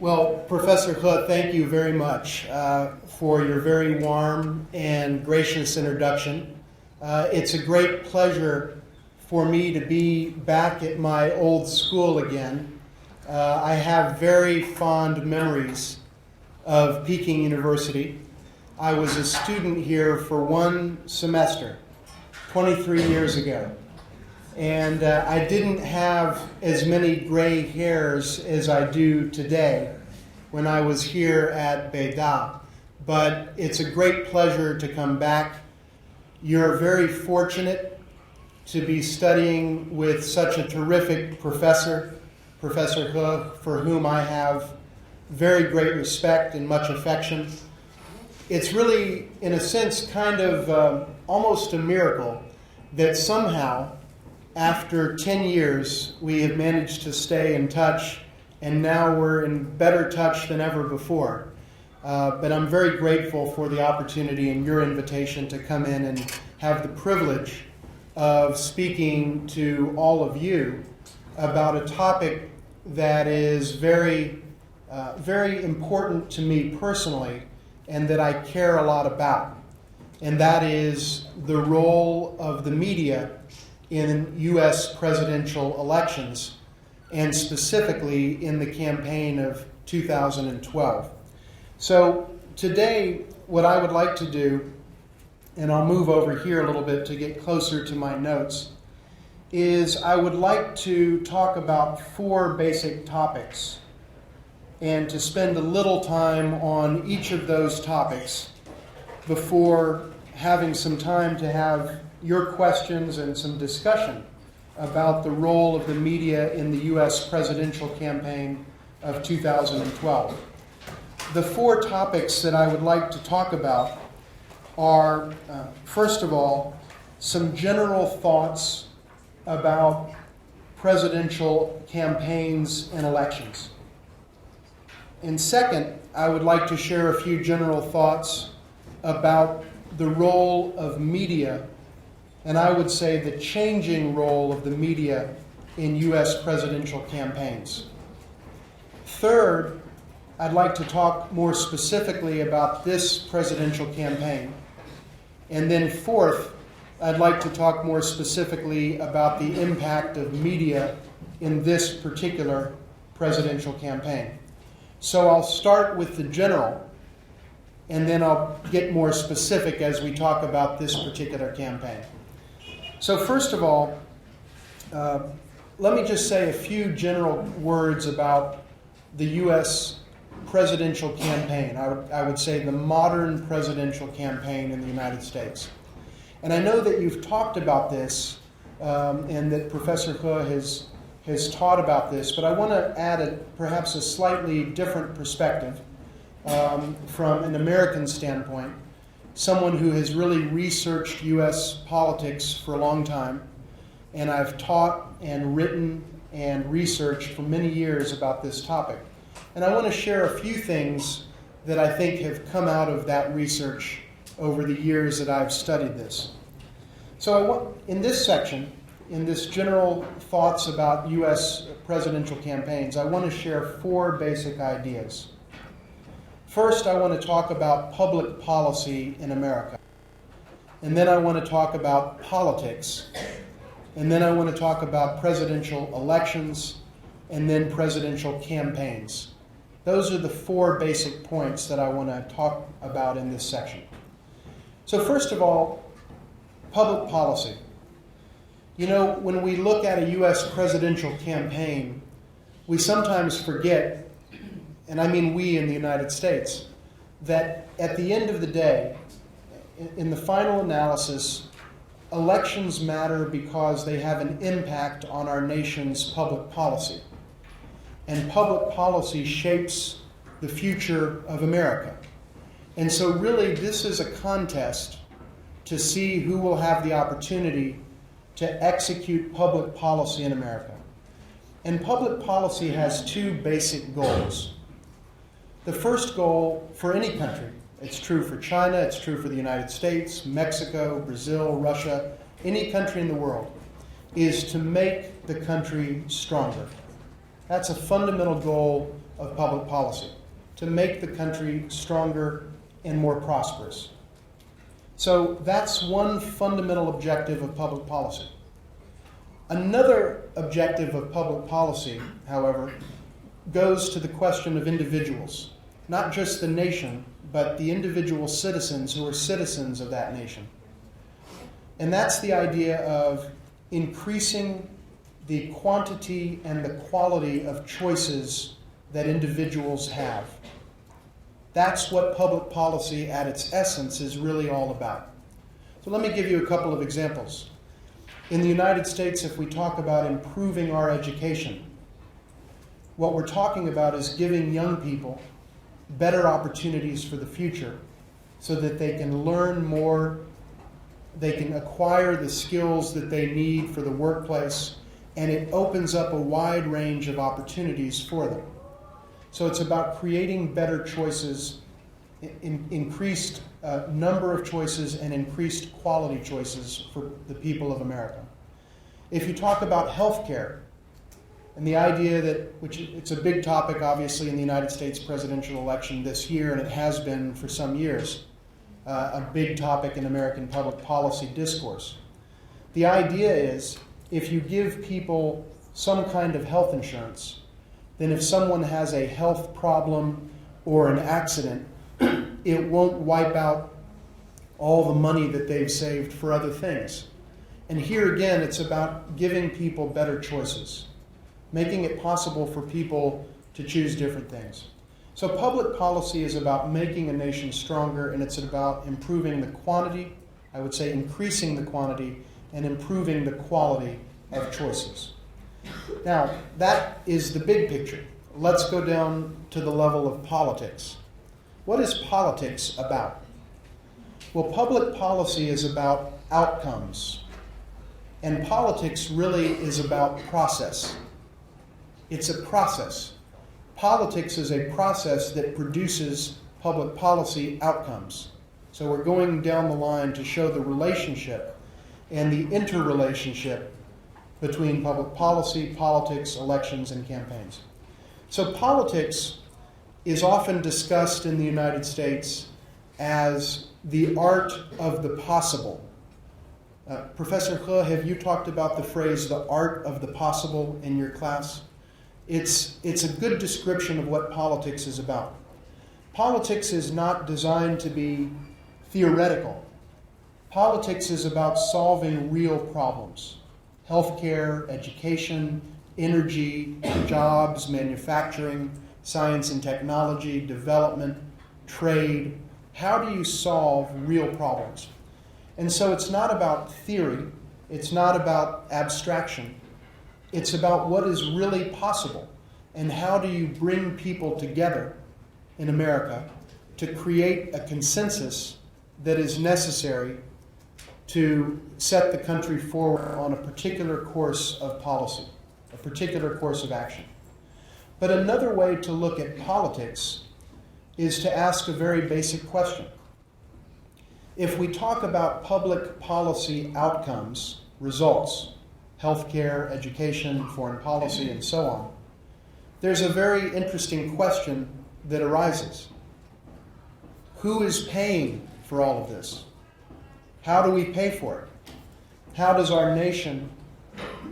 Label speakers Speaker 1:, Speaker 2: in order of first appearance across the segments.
Speaker 1: Well, Professor He, thank you very much for your very warm and gracious introduction. It's a great pleasure for me to be back at my old school again. I have very fond memories of Peking University. I was a student here for one semester, 23 years ago. And I didn't have as many gray hairs as I do today when I was here at Beida. But it's a great pleasure to come back. You're very fortunate to be studying with such a terrific professor, Professor He, for whom I have very great respect and much affection. It's really, in a sense, kind of almost a miracle that somehow, after 10 years, we have managed to stay in touch, and now we're in better touch than ever before. But I'm very grateful for the opportunity and your invitation to come in and have the privilege of speaking to all of you about a topic that is very, very important to me personally and that I care a lot about. And that is the role of the media in U.S. presidential elections, and specifically in the campaign of 2012. So today, what I would like to do, and I'll move over here a little bit to get closer to my notes, is I would like to talk about four basic topics and to spend a little time on each of those topics before having some time to have your questions and some discussion about the role of the media in the U.S. presidential campaign of 2012. The four topics that I would like to talk about are, first of all, some general thoughts about presidential campaigns and elections. And second, I would like to share a few general thoughts about the role of media, and I would say the changing role of the media in U.S. presidential campaigns. Third, I'd like to talk more specifically about this presidential campaign. And then fourth, I'd like to talk more specifically about the impact of media in this particular presidential campaign. So I'll start with the general, and then I'll get more specific as we talk about this particular campaign. So first of all, let me just say a few general words about the U.S. presidential campaign. I would say the modern presidential campaign in the United States. And I know that you've talked about this and that Professor He has taught about this, but I want to add perhaps a slightly different perspective from an American standpoint. Someone who has really researched U.S. politics for a long time, and I've taught and written and researched for many years about this topic. And I want to share a few things that I think have come out of that research over the years that I've studied this. So in this section, in this general thoughts about U.S. presidential campaigns, I want to share four basic ideas. First, I want to talk about public policy in America. And then I want to talk about politics. And then I want to talk about presidential elections and then presidential campaigns. Those are the four basic points that I want to talk about in this section. So first of all, public policy. You know, when we look at a U.S. presidential campaign, we sometimes forget, and I mean we in the United States, that at the end of the day, in the final analysis, elections matter because they have an impact on our nation's public policy. And public policy shapes the future of America. And so really this is a contest to see who will have the opportunity to execute public policy in America. And public policy has two basic goals. The first goal for any country, it's true for China, it's true for the United States, Mexico, Brazil, Russia, any country in the world, is to make the country stronger. That's a fundamental goal of public policy, to make the country stronger and more prosperous. So that's one fundamental objective of public policy. Another objective of public policy, however, goes to the question of individuals, not just the nation, but the individual citizens who are citizens of that nation. And that's the idea of increasing the quantity and the quality of choices that individuals have. That's what public policy at its essence is really all about. So let me give you a couple of examples. In the United States, if we talk about improving our education, what we're talking about is giving young people better opportunities for the future so that they can learn more, they can acquire the skills that they need for the workplace, and it opens up a wide range of opportunities for them. So it's about creating better choices, increased number of choices, and increased quality choices for the people of America. If you talk about healthcare, and the idea that, which it's a big topic obviously in the United States presidential election this year, and it has been for some years, a big topic in American public policy discourse. The idea is if you give people some kind of health insurance, then if someone has a health problem or an accident, it won't wipe out all the money that they've saved for other things. And here again, it's about giving people better choices, making it possible for people to choose different things. So public policy is about making a nation stronger, and it's about improving the quantity, I would say increasing the quantity, and improving the quality of choices. Now, that is the big picture. Let's go down to the level of politics. What is politics about? Well, public policy is about outcomes. And politics really is about process. It's a process. Politics is a process that produces public policy outcomes. So we're going down the line to show the relationship and the interrelationship between public policy, politics, elections, and campaigns. So politics is often discussed in the United States as the art of the possible. Professor He, have you talked about the phrase, the art of the possible, in your class? It's a good description of what politics is about. Politics is not designed to be theoretical. Politics is about solving real problems. Healthcare, education, energy, jobs, manufacturing, science and technology, development, trade. How do you solve real problems? And so it's not about theory. It's not about abstraction. It's about what is really possible, and how do you bring people together in America to create a consensus that is necessary to set the country forward on a particular course of policy, a particular course of action. But another way to look at politics is to ask a very basic question. If we talk about public policy outcomes, results, healthcare, education, foreign policy, and so on, there's a very interesting question that arises. Who is paying for all of this? How do we pay for it? How does our nation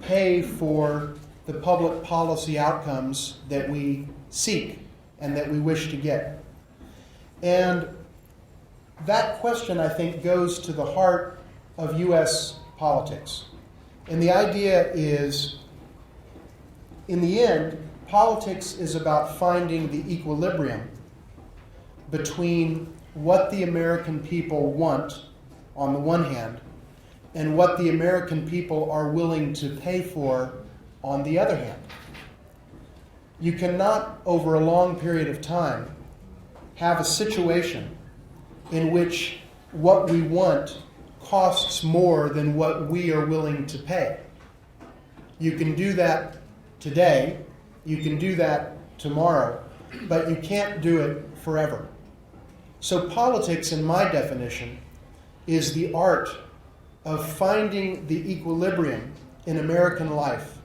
Speaker 1: pay for the public policy outcomes that we seek and that we wish to get? And that question, I think, goes to the heart of U.S. politics. And the idea is, in the end, politics is about finding the equilibrium between what the American people want on the one hand and what the American people are willing to pay for on the other hand. You cannot, over a long period of time, have a situation in which what we want costs more than what we are willing to pay. You can do that today, you can do that tomorrow, but you can't do it forever. So politics, in my definition, is the art of finding the equilibrium in American life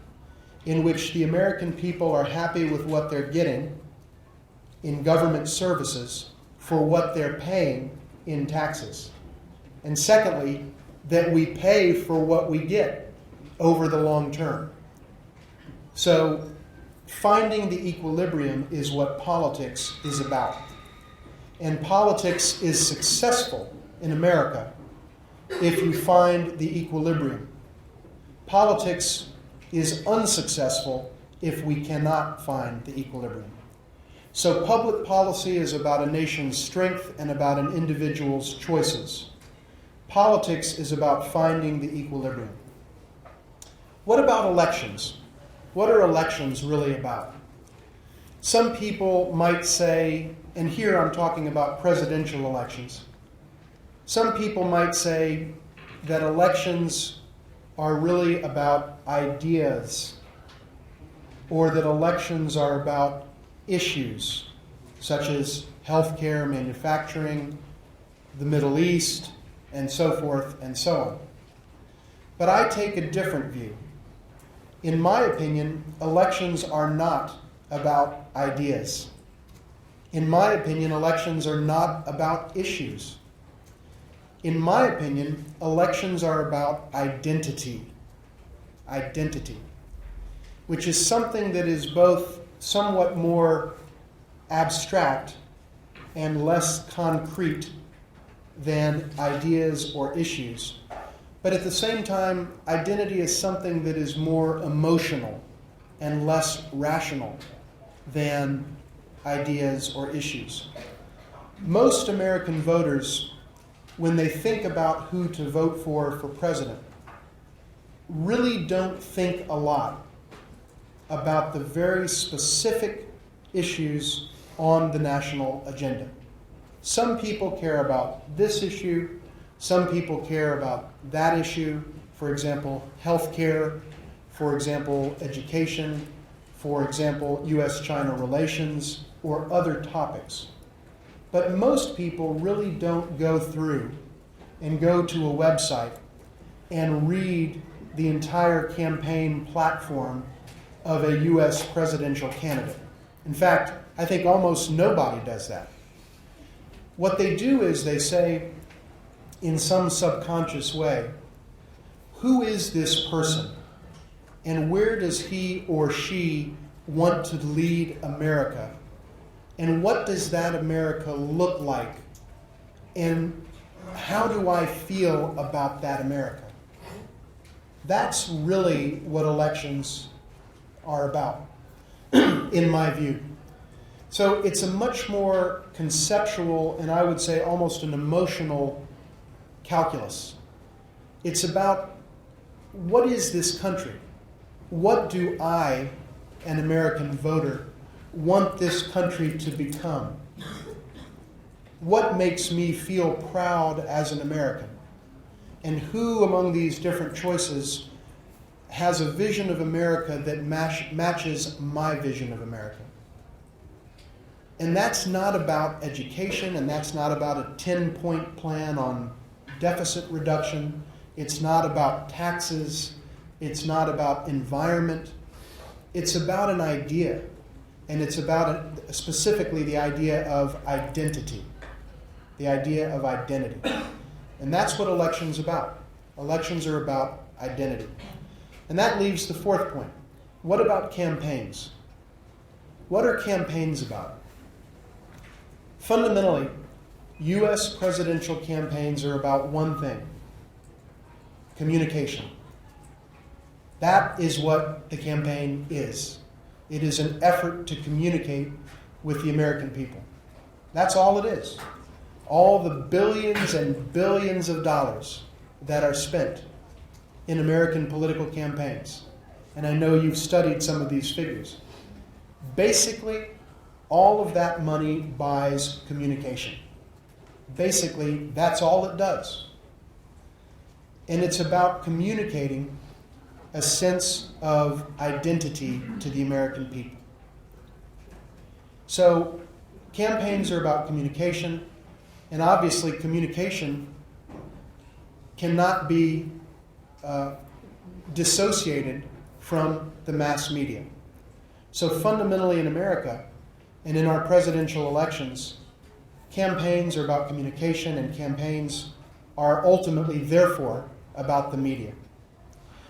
Speaker 1: in which the American people are happy with what they're getting in government services for what they're paying in taxes. And secondly, that we pay for what we get over the long term. So finding the equilibrium is what politics is about. And politics is successful in America if you find the equilibrium. Politics is unsuccessful if we cannot find the equilibrium. So public policy is about a nation's strength and about an individual's choices. Politics is about finding the equilibrium. What about elections? What are elections really about? Some people might say, and here I'm talking about presidential elections, some people might say that elections are really about ideas, or that elections are about issues such as healthcare, manufacturing, the Middle East, and so forth and so on. But I take a different view. In my opinion, elections are not about ideas. In my opinion, elections are not about issues. In my opinion, elections are about identity. Identity, which is something that is both somewhat more abstract and less concrete than ideas or issues. But at the same time, identity is something that is more emotional and less rational than ideas or issues. Most American voters, when they think about who to vote for president, really don't think a lot about the very specific issues on the national agenda. Some people care about this issue, some people care about that issue, for example, healthcare, for example, education, for example, U.S.-China relations, or other topics. But most people really don't go through and go to a website and read the entire campaign platform of a U.S. presidential candidate. In fact, I think almost nobody does that. What they do is they say, in some subconscious way, who is this person? And where does he or she want to lead America? And what does that America look like? And how do I feel about that America? That's really what elections are about, in my view. So it's a much more conceptual, and I would say almost an emotional calculus. It's about, what is this country? What do I, an American voter, want this country to become? What makes me feel proud as an American? And who among these different choices has a vision of America that matches my vision of America? And that's not about education, and that's not about a 10-point plan on deficit reduction. It's not about taxes. It's not about environment. It's about an idea, and it's about specifically the idea of identity. The idea of identity. And that's what elections are about. Elections are about identity. And that leaves the fourth point. What about campaigns? What are campaigns about? Fundamentally, U.S. presidential campaigns are about one thing: communication. That is what the campaign is. It is an effort to communicate with the American people. That's all it is. All the billions and billions of dollars that are spent in American political campaigns. And I know you've studied some of these figures. Basically, all of that money buys communication. Basically, that's all it does. And it's about communicating a sense of identity to the American people. So, campaigns are about communication, and obviously communication cannot be dissociated from the mass media. So fundamentally in America, And in our presidential elections, campaigns are about communication, and campaigns are ultimately, therefore, about the media.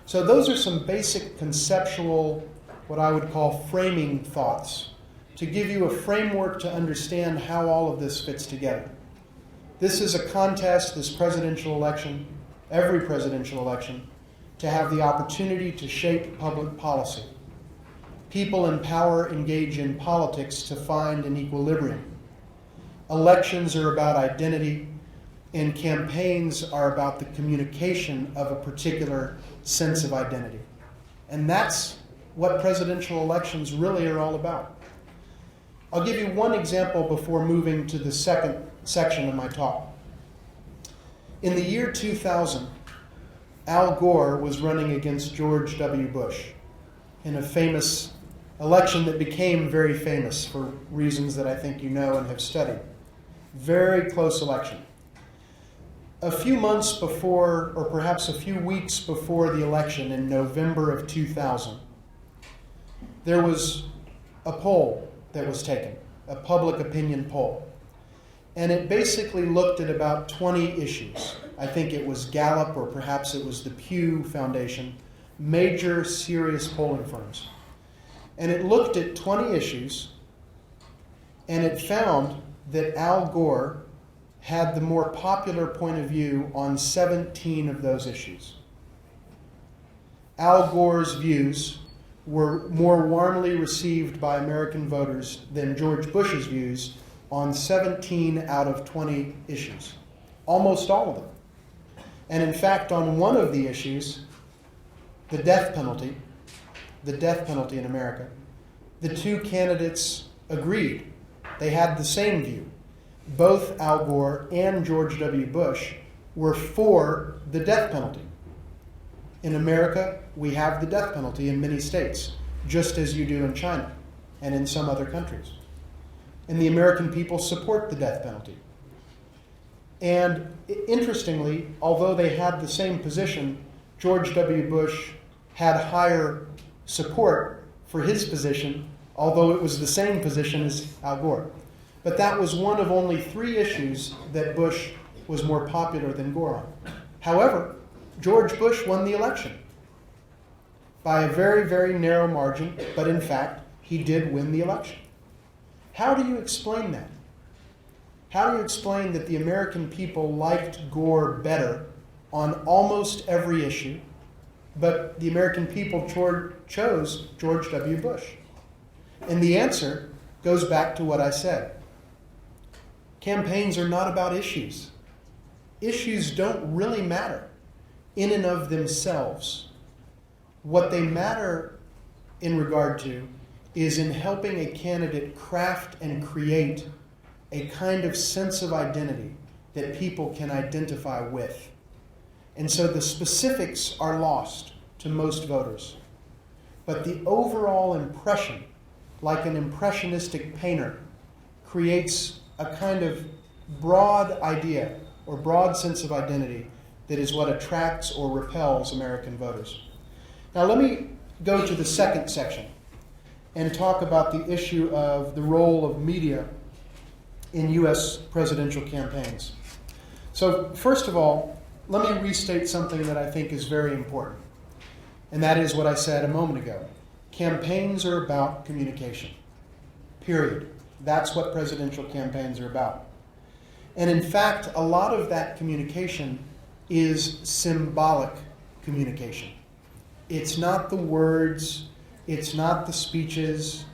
Speaker 1: So those are some basic conceptual, what I would call framing thoughts, to give you a framework to understand how all of this fits together. This is a contest, this presidential election, every presidential election, to have the opportunity to shape public policy. People in power engage in politics to find an equilibrium. Elections are about identity, and campaigns are about the communication of a particular sense of identity. And that's what presidential elections really are all about. I'll give you one example before moving to the second section of my talk. In the year 2000, Al Gore was running against George W. Bush in a famous election that became very famous for reasons that I think you know and have studied. Very close election. A few months before, or perhaps a few weeks before the election in November of 2000, there was a poll that was taken, a public opinion poll. And it basically looked at about 20 issues. I think it was Gallup, or perhaps it was the Pew Foundation, major serious polling firms. And it looked at 20 issues, and it found that Al Gore had the more popular point of view on 17 of those issues. Al Gore's views were more warmly received by American voters than George Bush's views on 17 out of 20 issues, almost all of them. And in fact, on one of the issues, the death penalty in America, the two candidates agreed. They had the same view. Both Al Gore and George W. Bush were for the death penalty. In America, we have the death penalty in many states, just as you do in China and in some other countries. And the American people support the death penalty. And interestingly, although they had the same position, George W. Bush had higher support for his position, although it was the same position as Al Gore. But that was one of only 3 issues that Bush was more popular than Gore on. However, George Bush won the election by a very, very narrow margin, but in fact, he did win the election. How do you explain that? How do you explain that the American people liked Gore better on almost every issue, but the American people chose George W. Bush? And the answer goes back to what I said. Campaigns are not about issues. Issues don't really matter in and of themselves. What they matter in regard to is in helping a candidate craft and create a kind of sense of identity that people can identify with. And so the specifics are lost to most voters. But the overall impression, like an impressionistic painter, creates a kind of broad idea or broad sense of identity that is what attracts or repels American voters. Now let me go to the second section and talk about the issue of the role of media in U.S. presidential campaigns. So first of all, let me restate something that I think is very important, and that is what I said a moment ago. Campaigns are about communication, period. That's what presidential campaigns are about. And in fact, a lot of that communication is symbolic communication. It's not the words, it's not the speeches,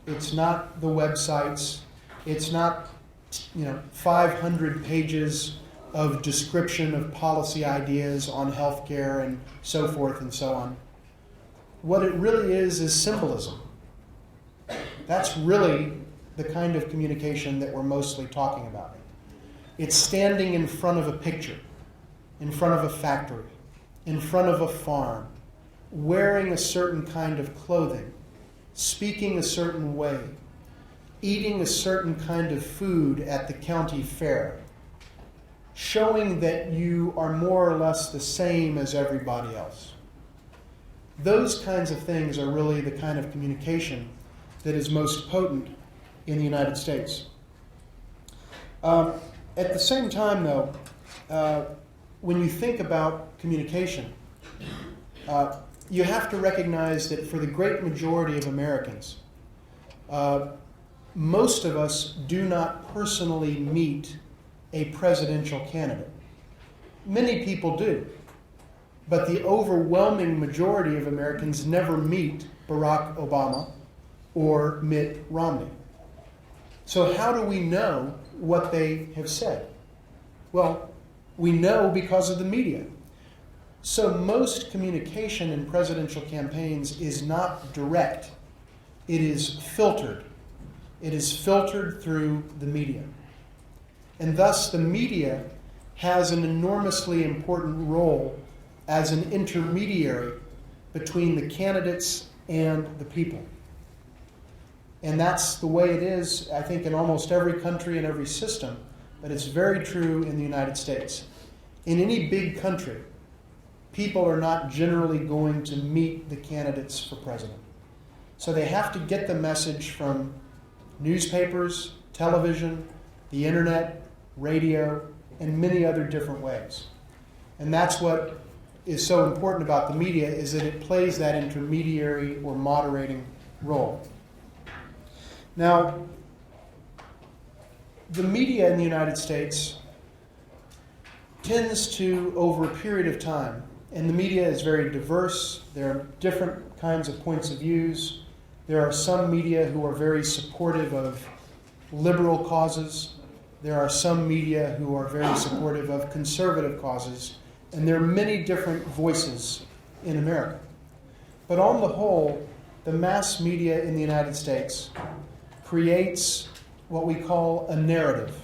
Speaker 1: it's not the websites, it's not 500 pages of description of policy ideas on healthcare and so forth and so on. What it really is symbolism. That's really the kind of communication that we're mostly talking about. It's standing in front of a picture, in front of a factory, in front of a farm, wearing a certain kind of clothing, speaking a certain way, eating a certain kind of food at the county fair, showing that you are more or less the same as everybody else. Those kinds of things are really the kind of communication that is most potent in the United States. At the same time, though, when you think about communication, you have to recognize that for the great majority of Americans, most of us do not personally meet a presidential candidate. Many people do, but the overwhelming majority of Americans never meet Barack Obama or Mitt Romney. So how do we know what they have said? Well, we know because of the media. So most communication in presidential campaigns is not direct. It is filtered. It is filtered through the media. And thus the media has an enormously important role as an intermediary between the candidates and the people. And that's the way it is, I think, in almost every country and every system, but it's very true in the United States. In any big country, people are not generally going to meet the candidates for president. So they have to get the message from newspapers, television, the internet, radio, and many other different ways. And that's what is so important about the media, is that it plays that intermediary or moderating role. Now, the media in the United States tends to, over a period of time, and the media is very diverse, there are different kinds of points of views. There are some media who are very supportive of liberal causes. There are some media who are very supportive of conservative causes. And there are many different voices in America. But on the whole, the mass media in the United States creates what we call a narrative.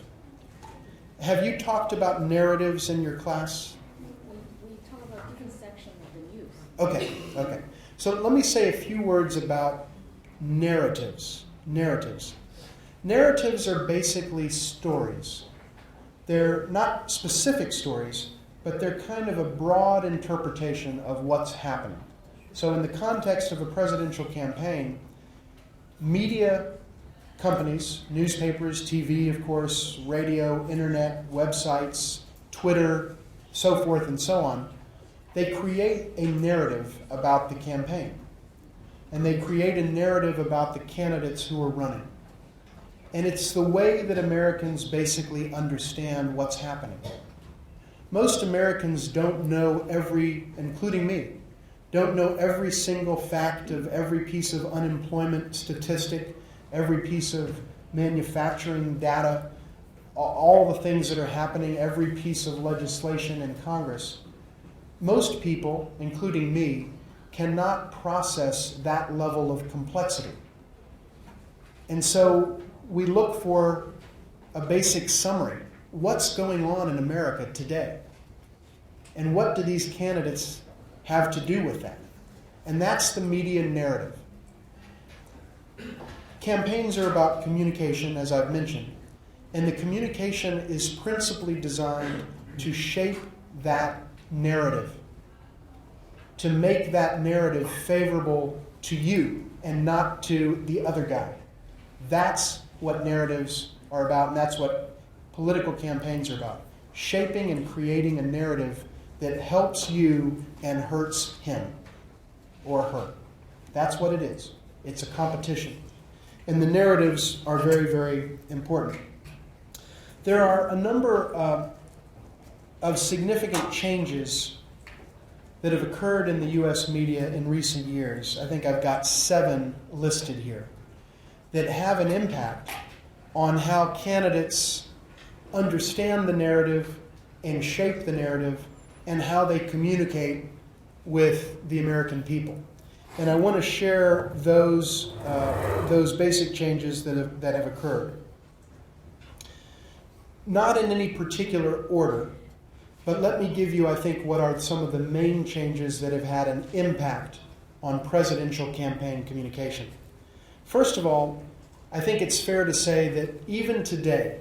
Speaker 1: Have you talked about narratives in your class?
Speaker 2: We talk about different sections of the news.
Speaker 1: Okay. So let me say a few words about narratives. Narratives are basically stories. They're not specific stories, but they're kind of a broad interpretation of what's happening. So in the context of a presidential campaign, media companies, newspapers, TV, of course, radio, internet, websites, Twitter, so forth and so on, they create a narrative about the campaign. And they create a narrative about the candidates who are running. And it's the way that Americans basically understand what's happening. Most Americans don't know including me, don't know every single fact of every piece of unemployment statistic, every piece of manufacturing data, all the things that are happening, every piece of legislation in Congress. Most people, including me, cannot process that level of complexity. And so we look for a basic summary. What's going on in America today? And what do these candidates have to do with that? And that's the media narrative. Campaigns are about communication, as I've mentioned, and the communication is principally designed to shape that narrative, to make that narrative favorable to you and not to the other guy. That's what narratives are about, and that's what political campaigns are about. Shaping and creating a narrative that helps you and hurts him or her. That's what it is. It's a competition. And the narratives are very, very important. There are a number of significant changes that have occurred in the U.S. media in recent years. I think I've got 7 listed here that have an impact on how candidates understand the narrative and shape the narrative and how they communicate with the American people. And I want to share those basic changes that have occurred. Not in any particular order, but let me give you, I think, what are some of the main changes that have had an impact on presidential campaign communication. First of all, I think it's fair to say that even today,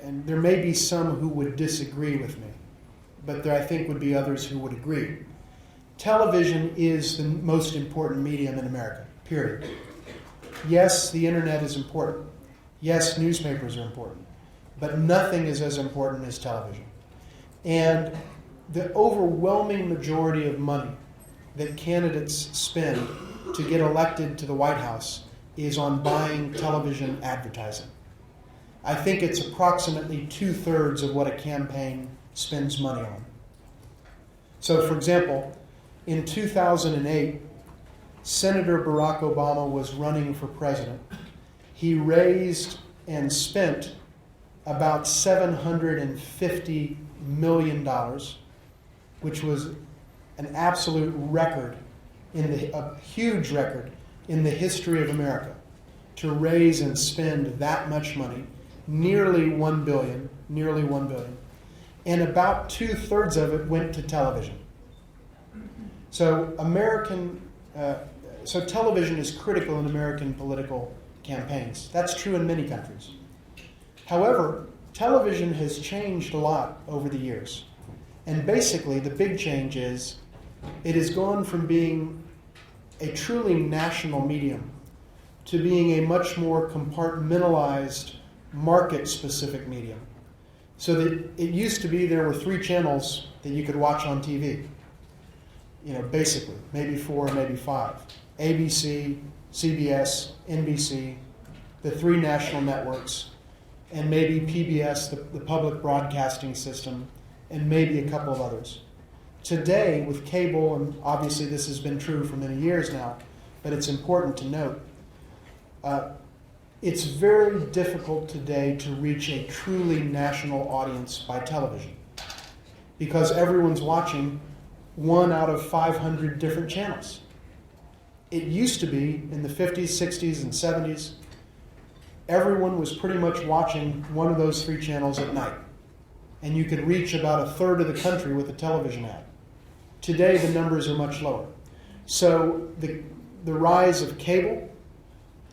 Speaker 1: and there may be some who would disagree with me, but there I think would be others who would agree. Television is the most important medium in America, period. Yes, the internet is important. Yes, newspapers are important, but nothing is as important as television. And the overwhelming majority of money that candidates spend to get elected to the White House is on buying television advertising. I think it's approximately 2/3 of what a campaign spends money on. So, for example, in 2008, Senator Barack Obama was running for president. He raised and spent about $750 million, which was an absolute record, a huge record in the history of America, to raise and spend that much money, nearly $1 billion, and about 2/3 of it went to television. So television is critical in American political campaigns. That's true in many countries. However, television has changed a lot over the years. And basically, the big change is it has gone from being a truly national medium to being a much more compartmentalized, market-specific medium. So that it used to be there were 3 channels that you could watch on TV. Basically, maybe 4, maybe 5. ABC, CBS, NBC, the 3 national networks, and maybe PBS, the public broadcasting system, and maybe a couple of others. Today, with cable, and obviously this has been true for many years now, but it's important to note, it's very difficult today to reach a truly national audience by television because everyone's watching 1 out of 500 different channels. It used to be in the 50s, 60s, and 70s, everyone was pretty much watching one of those 3 channels at night. And you could reach about 1/3 of the country with a television ad. Today, the numbers are much lower. So the rise of cable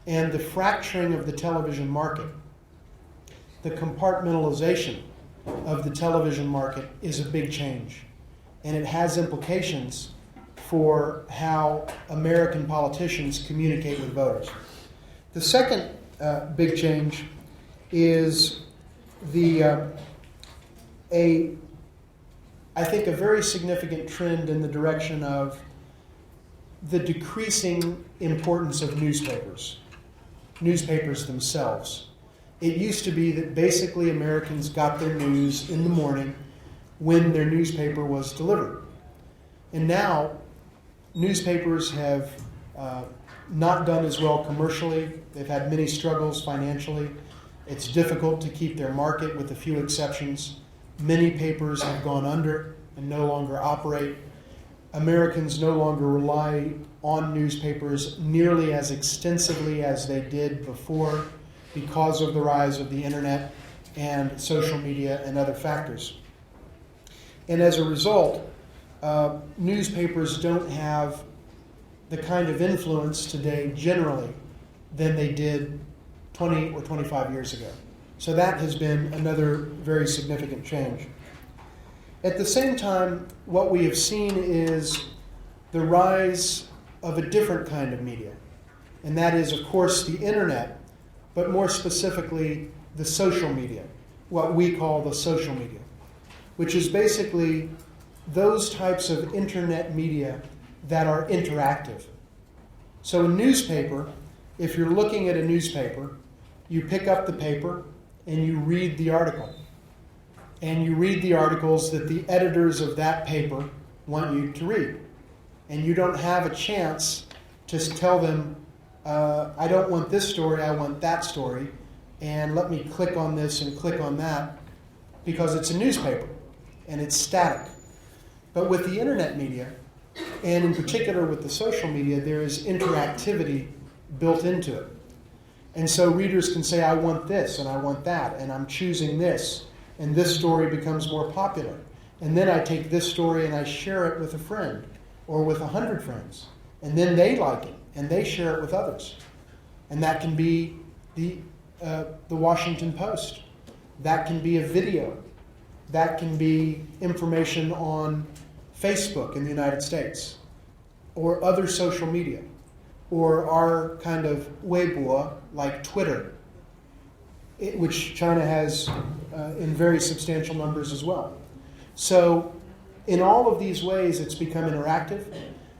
Speaker 1: and the fracturing of the television market, the compartmentalization of the television market is a big change. And it has implications for how American politicians communicate with voters. The second big change is I think a very significant trend in the direction of the decreasing importance of newspapers themselves. It used to be that basically Americans got their news in the morning when their newspaper was delivered. And now, newspapers have not done as well commercially. They've had many struggles financially. It's difficult to keep their market with a few exceptions. Many papers have gone under and no longer operate. Americans no longer rely on newspapers nearly as extensively as they did before because of the rise of the internet and social media and other factors. And as a result, newspapers don't have the kind of influence today generally than they did 20 or 25 years ago. So that has been another very significant change. At the same time, what we have seen is the rise of a different kind of media. And that is, of course, the internet, but more specifically, the social media, what we call the social media, which is basically those types of internet media that are interactive. So a newspaper, if you're looking at a newspaper, you pick up the paper and you read the article. And you read the articles that the editors of that paper want you to read. And you don't have a chance to tell them, I don't want this story, I want that story, and let me click on this and click on that, because it's a newspaper and it's static. But with the internet media, and in particular with the social media, there is interactivity built into it. And so readers can say, I want this and I want that, and I'm choosing this, and this story becomes more popular. And then I take this story and I share it with a friend or with 100 friends. And then they like it and they share it with others. And that can be the Washington Post. That can be a video. That can be information on Facebook in the United States or other social media or our kind of Weibo like Twitter. which China has in very substantial numbers as well. So in all of these ways, it's become interactive,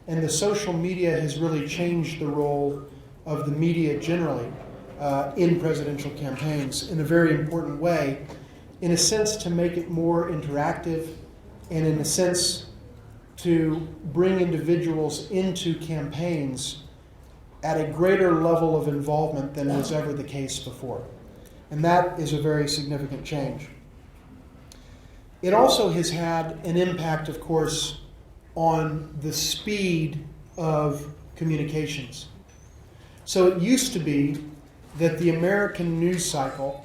Speaker 1: and the social media has really changed the role of the media generally in presidential campaigns in a very important way, in a sense to make it more interactive, and in a sense to bring individuals into campaigns at a greater level of involvement than was ever the case before. And that is a very significant change. It also has had an impact, of course, on the speed of communications. So it used to be that the American news cycle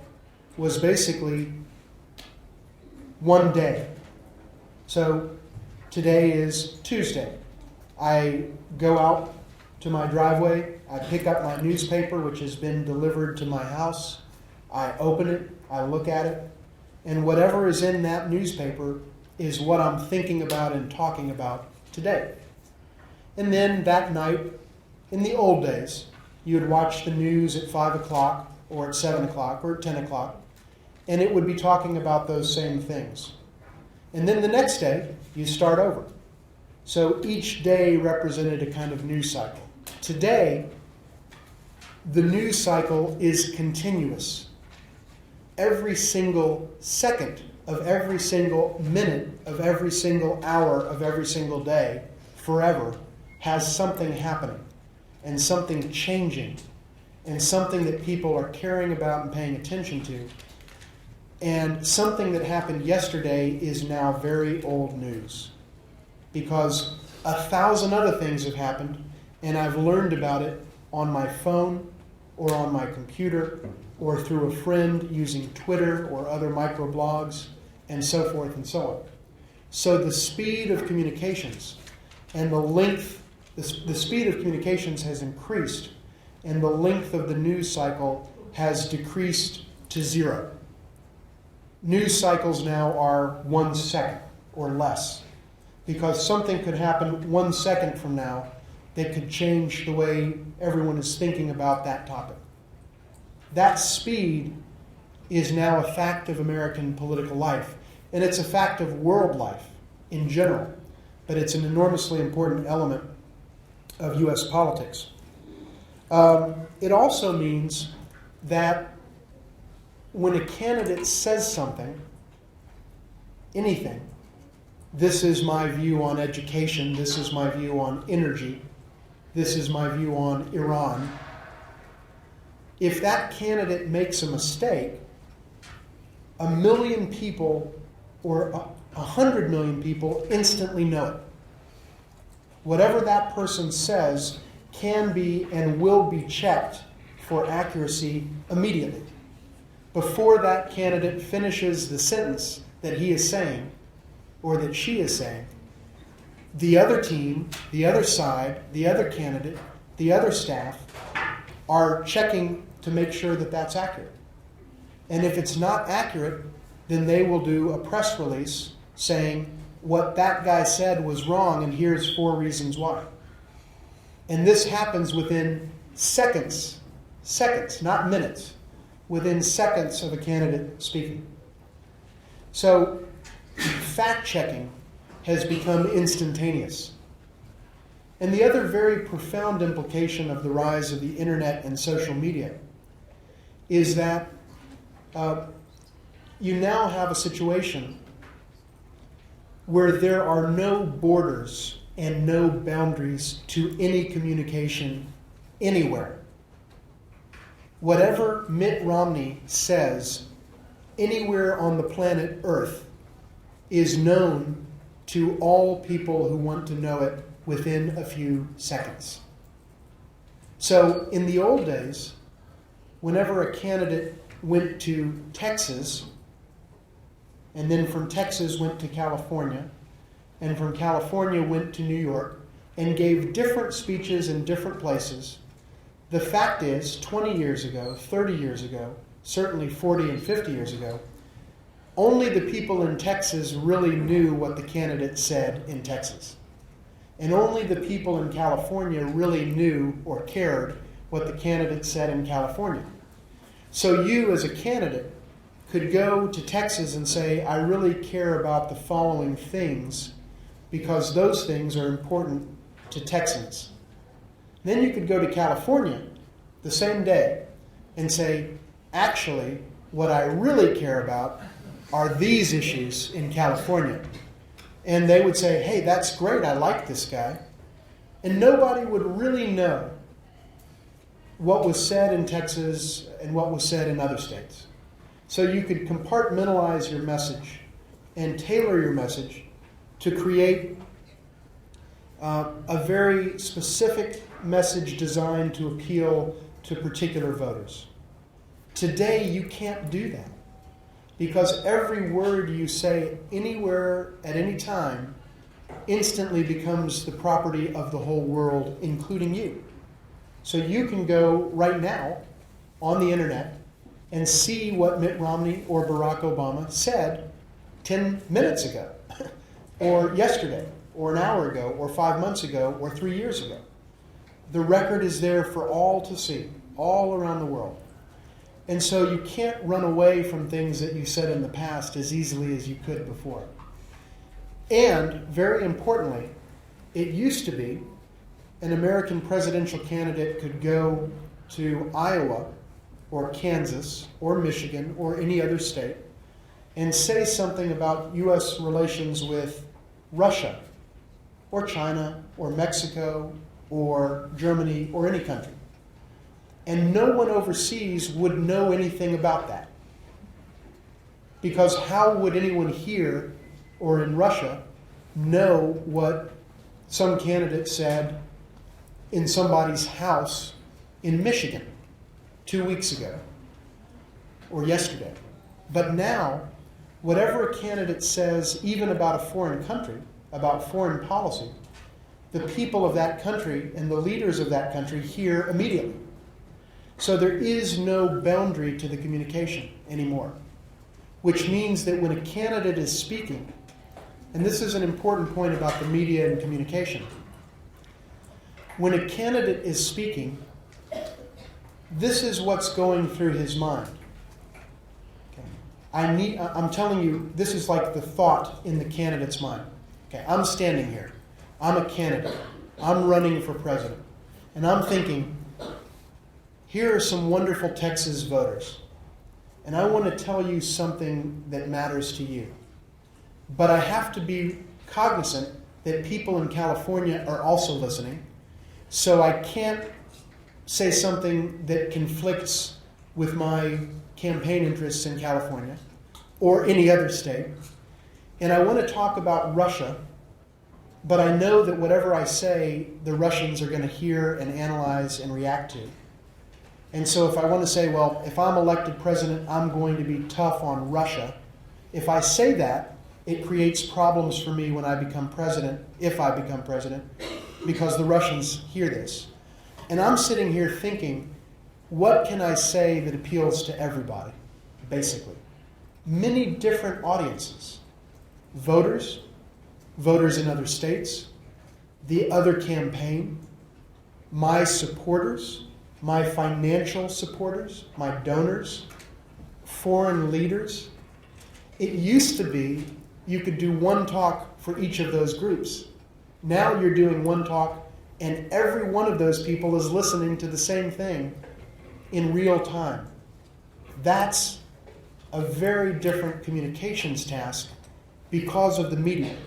Speaker 1: was basically one day. So today is Tuesday. I go out to my driveway, I pick up my newspaper, which has been delivered to my house, I open it, I look at it, and whatever is in that newspaper is what I'm thinking about and talking about today. And then that night, in the old days, you would watch the news at 5 o'clock or at 7 o'clock or at 10 o'clock, and it would be talking about those same things. And then the next day, you start over. So each day represented a kind of news cycle. Today, the news cycle is continuous. Every single second of every single minute of every single hour of every single day, forever, has something happening and something changing and something that people are caring about and paying attention to. And something that happened yesterday is now very old news because 1,000 other things have happened, and I've learned about it on my phone or on my computer or through a friend using Twitter or other microblogs and so forth and so on. So the speed of communications and the length, the speed of communications has increased, and the length of the news cycle has decreased to 0. News cycles now are 1 second or less, because something could happen 1 second from now that could change the way everyone is thinking about that topic. That speed is now a fact of American political life, and it's a fact of world life in general, but it's an enormously important element of U.S. politics. It also means that when a candidate says something, anything, this is my view on education, this is my view on energy, this is my view on Iran, if that candidate makes a mistake, 1 million people or 100 million people instantly know it. Whatever that person says can be and will be checked for accuracy immediately. Before that candidate finishes the sentence that he is saying or that she is saying, the other team, the other side, the other candidate, the other staff are checking to make sure that that's accurate. And if it's not accurate, then they will do a press release saying what that guy said was wrong and here's 4 reasons why. And this happens within seconds, not minutes, within seconds of a candidate speaking. So fact-checking has become instantaneous. And the other very profound implication of the rise of the internet and social media is that you now have a situation where there are no borders and no boundaries to any communication anywhere. Whatever Mitt Romney says anywhere on the planet Earth is known to all people who want to know it within a few seconds. So in the old days, whenever a candidate went to Texas, and then from Texas went to California, and from California went to New York, and gave different speeches in different places, the fact is, 20 years ago, 30 years ago, certainly 40 and 50 years ago, only the people in Texas really knew what the candidate said in Texas. And only the people in California really knew or cared what the candidate said in California. So you, as a candidate, could go to Texas and say, I really care about the following things because those things are important to Texans. Then you could go to California the same day and say, actually, what I really care about are these issues in California. And they would say, hey, that's great, I like this guy. And nobody would really know what was said in Texas and what was said in other states. So you could compartmentalize your message and tailor your message to create a very specific message designed to appeal to particular voters. Today, you can't do that because every word you say anywhere at any time instantly becomes the property of the whole world, including you. So you can go right now on the internet and see what Mitt Romney or Barack Obama said 10 minutes ago, or yesterday, or an hour ago, or 5 months ago, or 3 years ago. The record is there for all to see, all around the world. And so you can't run away from things that you said in the past as easily as you could before. And, very importantly, it used to be an American presidential candidate could go to Iowa or Kansas or Michigan or any other state and say something about U.S. relations with Russia or China or Mexico or Germany or any country. And no one overseas would know anything about that. Because how would anyone here or in Russia know what some candidate said in somebody's house in Michigan 2 weeks ago or yesterday? But now, whatever a candidate says, even about a foreign country, about foreign policy, the people of that country and the leaders of that country hear immediately. So there is no boundary to the communication anymore, which means that when a candidate is speaking, and this is an important point about the media and communication, when a candidate is speaking, this is what's going through his mind. Okay. I'm telling you, this is like the thought in the candidate's mind. Okay, I'm standing here. I'm a candidate. I'm running for president. And I'm thinking, here are some wonderful Texas voters. And I want to tell you something that matters to you. But I have to be cognizant that people in California are also listening. So I can't say something that conflicts with my campaign interests in California or any other state. And I want to talk about Russia, but I know that whatever I say, the Russians are going to hear and analyze and react to. And so if I want to say, well, if I'm elected president, I'm going to be tough on Russia, if I say that, it creates problems for me when I become president, if I become president, because the Russians hear this. And I'm sitting here thinking, what can I say that appeals to everybody, basically? Many different audiences. Voters in other states, the other campaign, my supporters, my financial supporters, my donors, foreign leaders. It used to be you could do one talk for each of those groups. Now you're doing one talk, and every one of those people is listening to the same thing in real time. That's a very different communications task because of the media,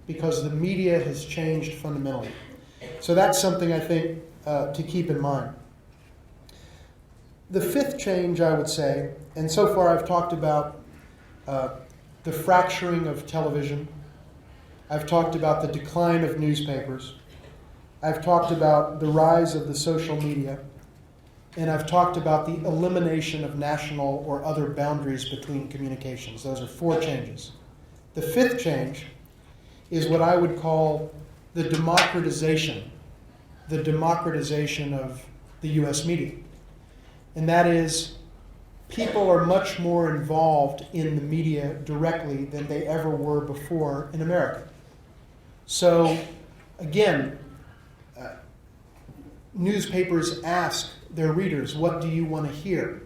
Speaker 1: because the media has changed fundamentally. So that's something I think to keep in mind. The fifth change, I would say, and so far I've talked about the fracturing of television. I've talked about the decline of newspapers. I've talked about the rise of the social media. And I've talked about the elimination of national or other boundaries between communications. Those are 4 changes. The fifth change is what I would call the democratization of the U.S. media. And that is, people are much more involved in the media directly than they ever were before in America. So, again, newspapers ask their readers, what do you want to hear?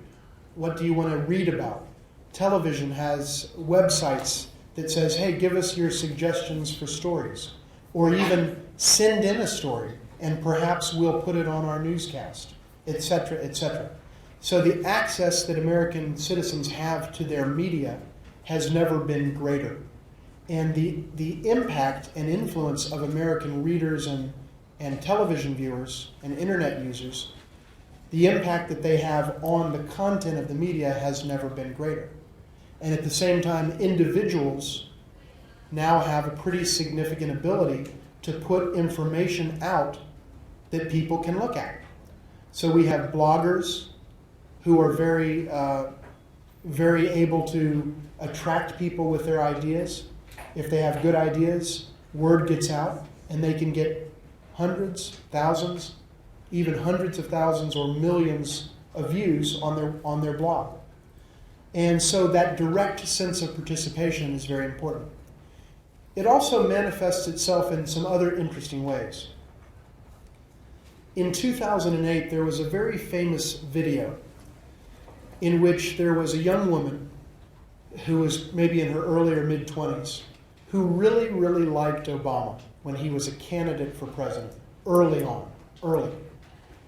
Speaker 1: What do you want to read about? Television has websites that says, hey, give us your suggestions for stories. Or even send in a story, and perhaps we'll put it on our newscast, etc., etc. So the access that American citizens have to their media has never been greater. And the impact and influence of American readers and television viewers and internet users, the impact that they have on the content of the media has never been greater. And at the same time, individuals now have a pretty significant ability to put information out that people can look at. So we have bloggers who are very able to attract people with their ideas. If they have good ideas, word gets out, and they can get hundreds, thousands, even hundreds of thousands or millions of views on their blog. And so that direct sense of participation is very important. It also manifests itself in some other interesting ways. In 2008, there was a very famous video in which there was a young woman who was maybe in her early or mid-20s who really, really liked Obama when he was a candidate for president, early.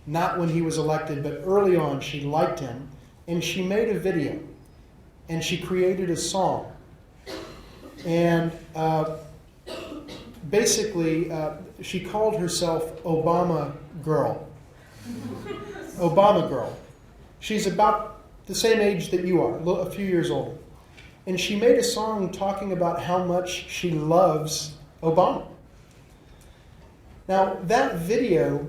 Speaker 1: Not when he was elected, but early on she liked him, and she made a video, and she created a song. And basically, she called herself Obama Girl. Obama Girl. She's about the same age that you are, a few years older. And she made a song talking about how much she loves Obama. Now, that video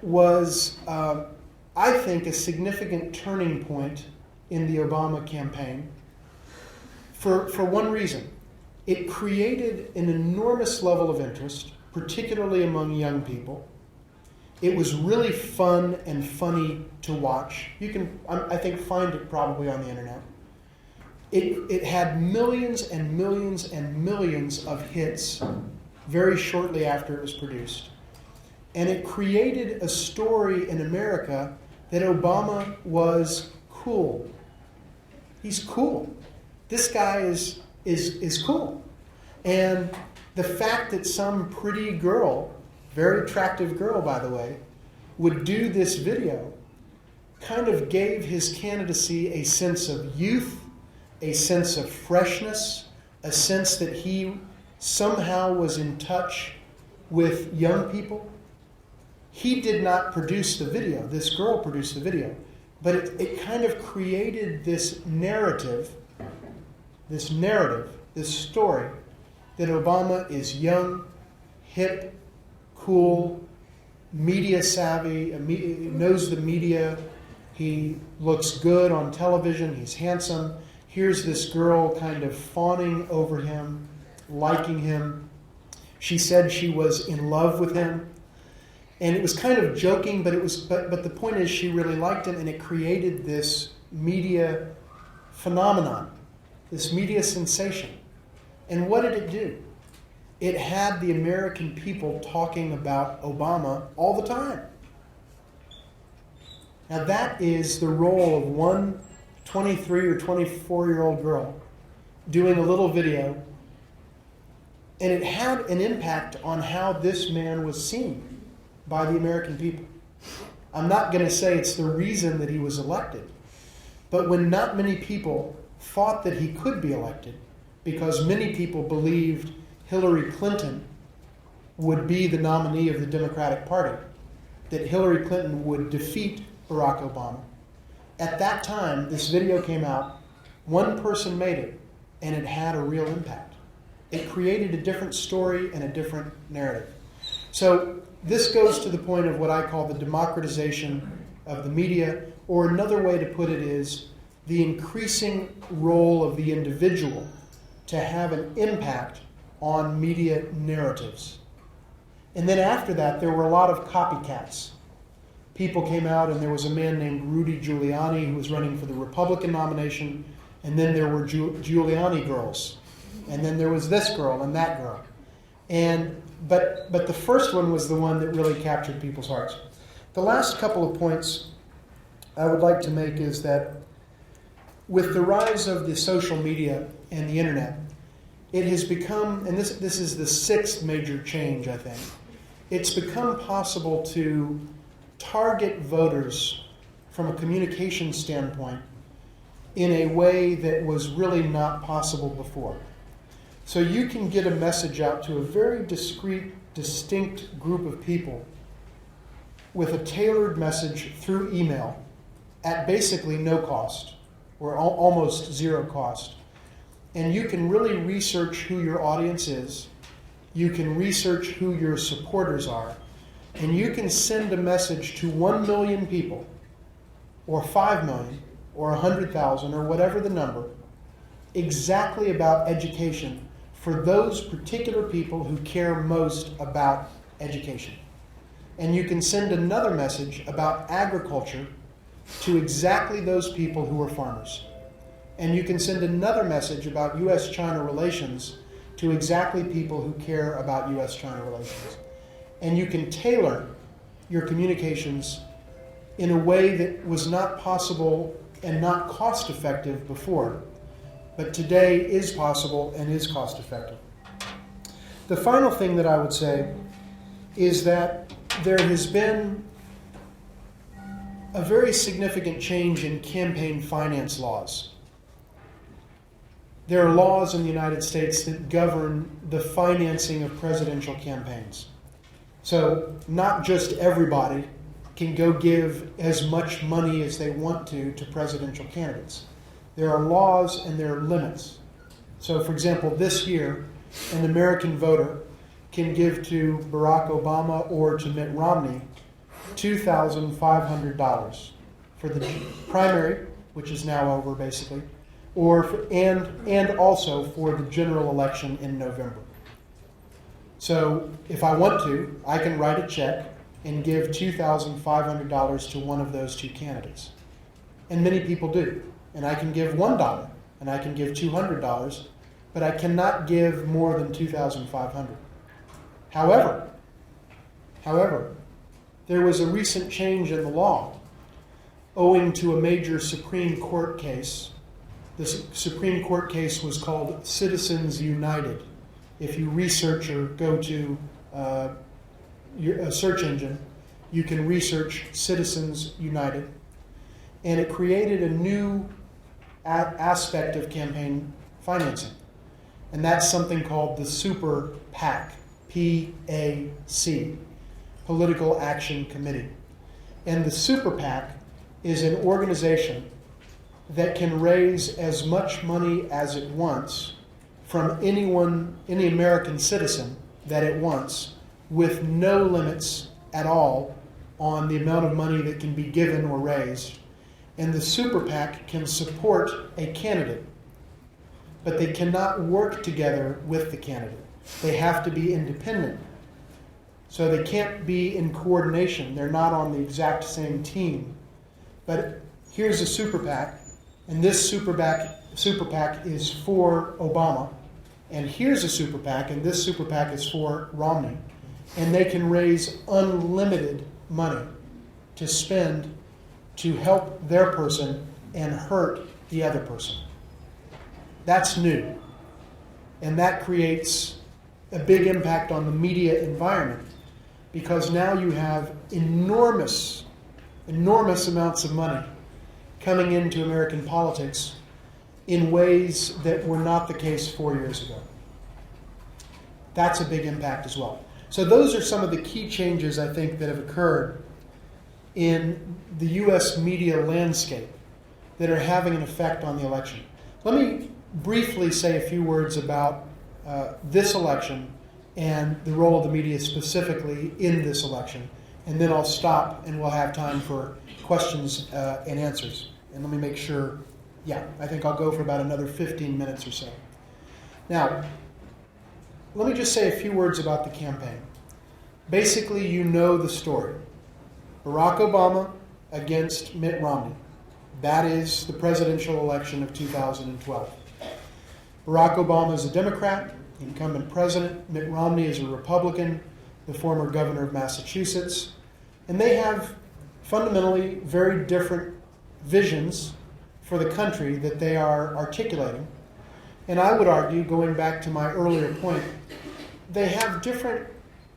Speaker 1: was, I think, a significant turning point in the Obama campaign for one reason. It created an enormous level of interest, particularly among young people. It was really fun and funny to watch. You can, I think, find it probably on the internet. It had millions and millions and millions of hits very shortly after it was produced. And it created a story in America that Obama was cool. He's cool. This guy is cool. And the fact that some pretty girl, very attractive girl, by the way, would do this video kind of gave his candidacy a sense of youth, a sense of freshness, a sense that he somehow was in touch with young people. He did not produce the video. This girl produced the video. But it kind of created this narrative, this story, that Obama is young, hip, cool, media savvy, knows the media, he looks good on television, he's handsome. Here's this girl kind of fawning over him, liking him. She said she was in love with him. And it was kind of joking, but the point is she really liked him, and it created this media phenomenon, this media sensation. And what did it do? It had the American people talking about Obama all the time. Now that is the role of one 23 or 24-year-old girl doing a little video, and it had an impact on how this man was seen by the American people. I'm not going to say it's the reason that he was elected, but when not many people thought that he could be elected, because many people believed Hillary Clinton would be the nominee of the Democratic Party, that Hillary Clinton would defeat Barack Obama. At that time, this video came out, one person made it, and it had a real impact. It created a different story and a different narrative. So this goes to the point of what I call the democratization of the media, or another way to put it is the increasing role of the individual to have an impact on media narratives. And then after that, there were a lot of copycats. People came out, and there was a man named Rudy Giuliani who was running for the Republican nomination, and then there were Giuliani girls, and then there was this girl and that girl. But the first one was the one that really captured people's hearts. The last couple of points I would like to make is that with the rise of the social media and the internet, it has become, and this is the sixth major change, I think, it's become possible to target voters from a communication standpoint in a way that was really not possible before. So you can get a message out to a very discrete, distinct group of people with a tailored message through email at basically no cost, or almost zero cost. And you can really research who your audience is, you can research who your supporters are, and you can send a message to 1 million people, or 5 million, or 100,000, or whatever the number, exactly about education for those particular people who care most about education. And you can send another message about agriculture to exactly those people who are farmers. And you can send another message about U.S.-China relations to exactly people who care about U.S.-China relations. And you can tailor your communications in a way that was not possible and not cost-effective before, but today is possible and is cost-effective. The final thing that I would say is that there has been a very significant change in campaign finance laws. There are laws in the United States that govern the financing of presidential campaigns. So not just everybody can go give as much money as they want to presidential candidates. There are laws and there are limits. So for example, this year, an American voter can give to Barack Obama or to Mitt Romney $2,500 for the primary, which is now over basically, and also for the general election in November. So if I want to, I can write a check and give $2,500 to one of those two candidates. And many people do. And I can give $1 and I can give $200, but I cannot give more than $2,500. However, there was a recent change in the law owing to a major Supreme Court case. The Supreme Court case was called Citizens United. If you research or go to a search engine, you can research Citizens United. And it created a new aspect of campaign financing. And that's something called the Super PAC, P-A-C, Political Action Committee. And the Super PAC is an organization that can raise as much money as it wants from any American citizen that it wants, with no limits at all on the amount of money that can be given or raised. And the Super PAC can support a candidate, but they cannot work together with the candidate. They have to be independent. So they can't be in coordination. They're not on the exact same team. But here's a Super PAC, and this Super PAC is for Obama. And here's a Super PAC, and this Super PAC is for Romney. And they can raise unlimited money to spend to help their person and hurt the other person. That's new. And that creates a big impact on the media environment, because now you have enormous amounts of money coming into American politics in ways that were not the case 4 years ago. That's a big impact as well. So those are some of the key changes, I think, that have occurred in the U.S. media landscape that are having an effect on the election. Let me briefly say a few words about this election and the role of the media specifically in this election. And then I'll stop and we'll have time for questions and answers. And let me make sure, I think I'll go for about another 15 minutes or so. Now, let me just say a few words about the campaign. Basically, you know the story. Barack Obama against Mitt Romney. That is the presidential election of 2012. Barack Obama is a Democrat, incumbent president. Mitt Romney is a Republican, the former governor of Massachusetts. And they have fundamentally very different visions for the country that they are articulating. And I would argue, going back to my earlier point, they have different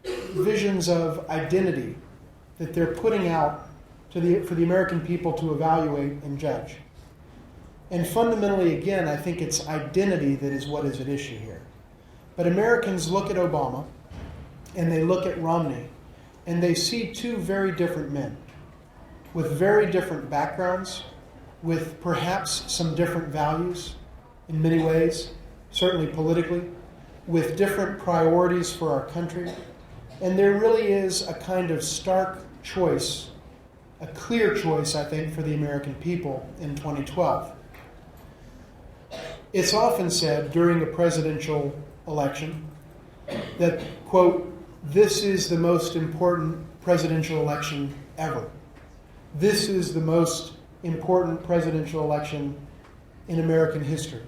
Speaker 1: visions of identity that they're putting out for the American people to evaluate and judge. And fundamentally, again, I think it's identity that is what is at issue here. But Americans look at Obama and they look at Romney and they see two very different men with very different backgrounds, with perhaps some different values in many ways, certainly politically, with different priorities for our country. And there really is a kind of stark choice, a clear choice, I think, for the American people in 2012. It's often said during a presidential election that, quote, this is the most important presidential election ever. This is the most important presidential election in American history.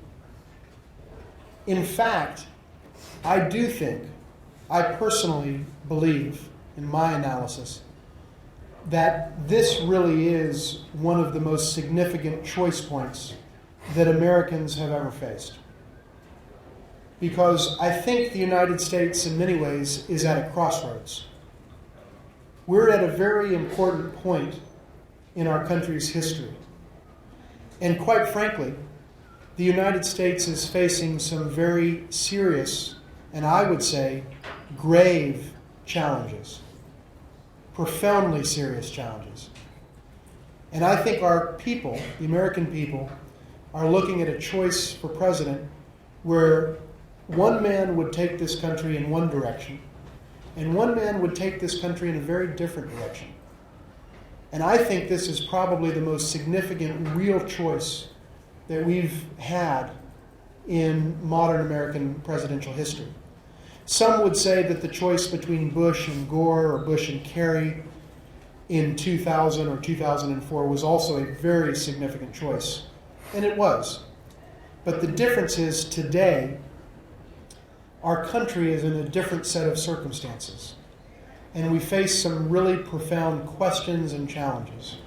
Speaker 1: In fact, I do think, I personally believe, in my analysis, that this really is one of the most significant choice points that Americans have ever faced. Because I think the United States, in many ways, is at a crossroads. We're at a very important point in our country's history. And quite frankly, the United States is facing some very serious, and I would say, grave challenges. Profoundly serious challenges. And I think our people, the American people, are looking at a choice for president where one man would take this country in one direction, and one man would take this country in a very different direction. And I think this is probably the most significant real choice that we've had in modern American presidential history. Some would say that the choice between Bush and Gore or Bush and Kerry in 2000 or 2004 was also a very significant choice. And it was. But the difference is today, our country is in a different set of circumstances. And we face some really profound questions and challenges,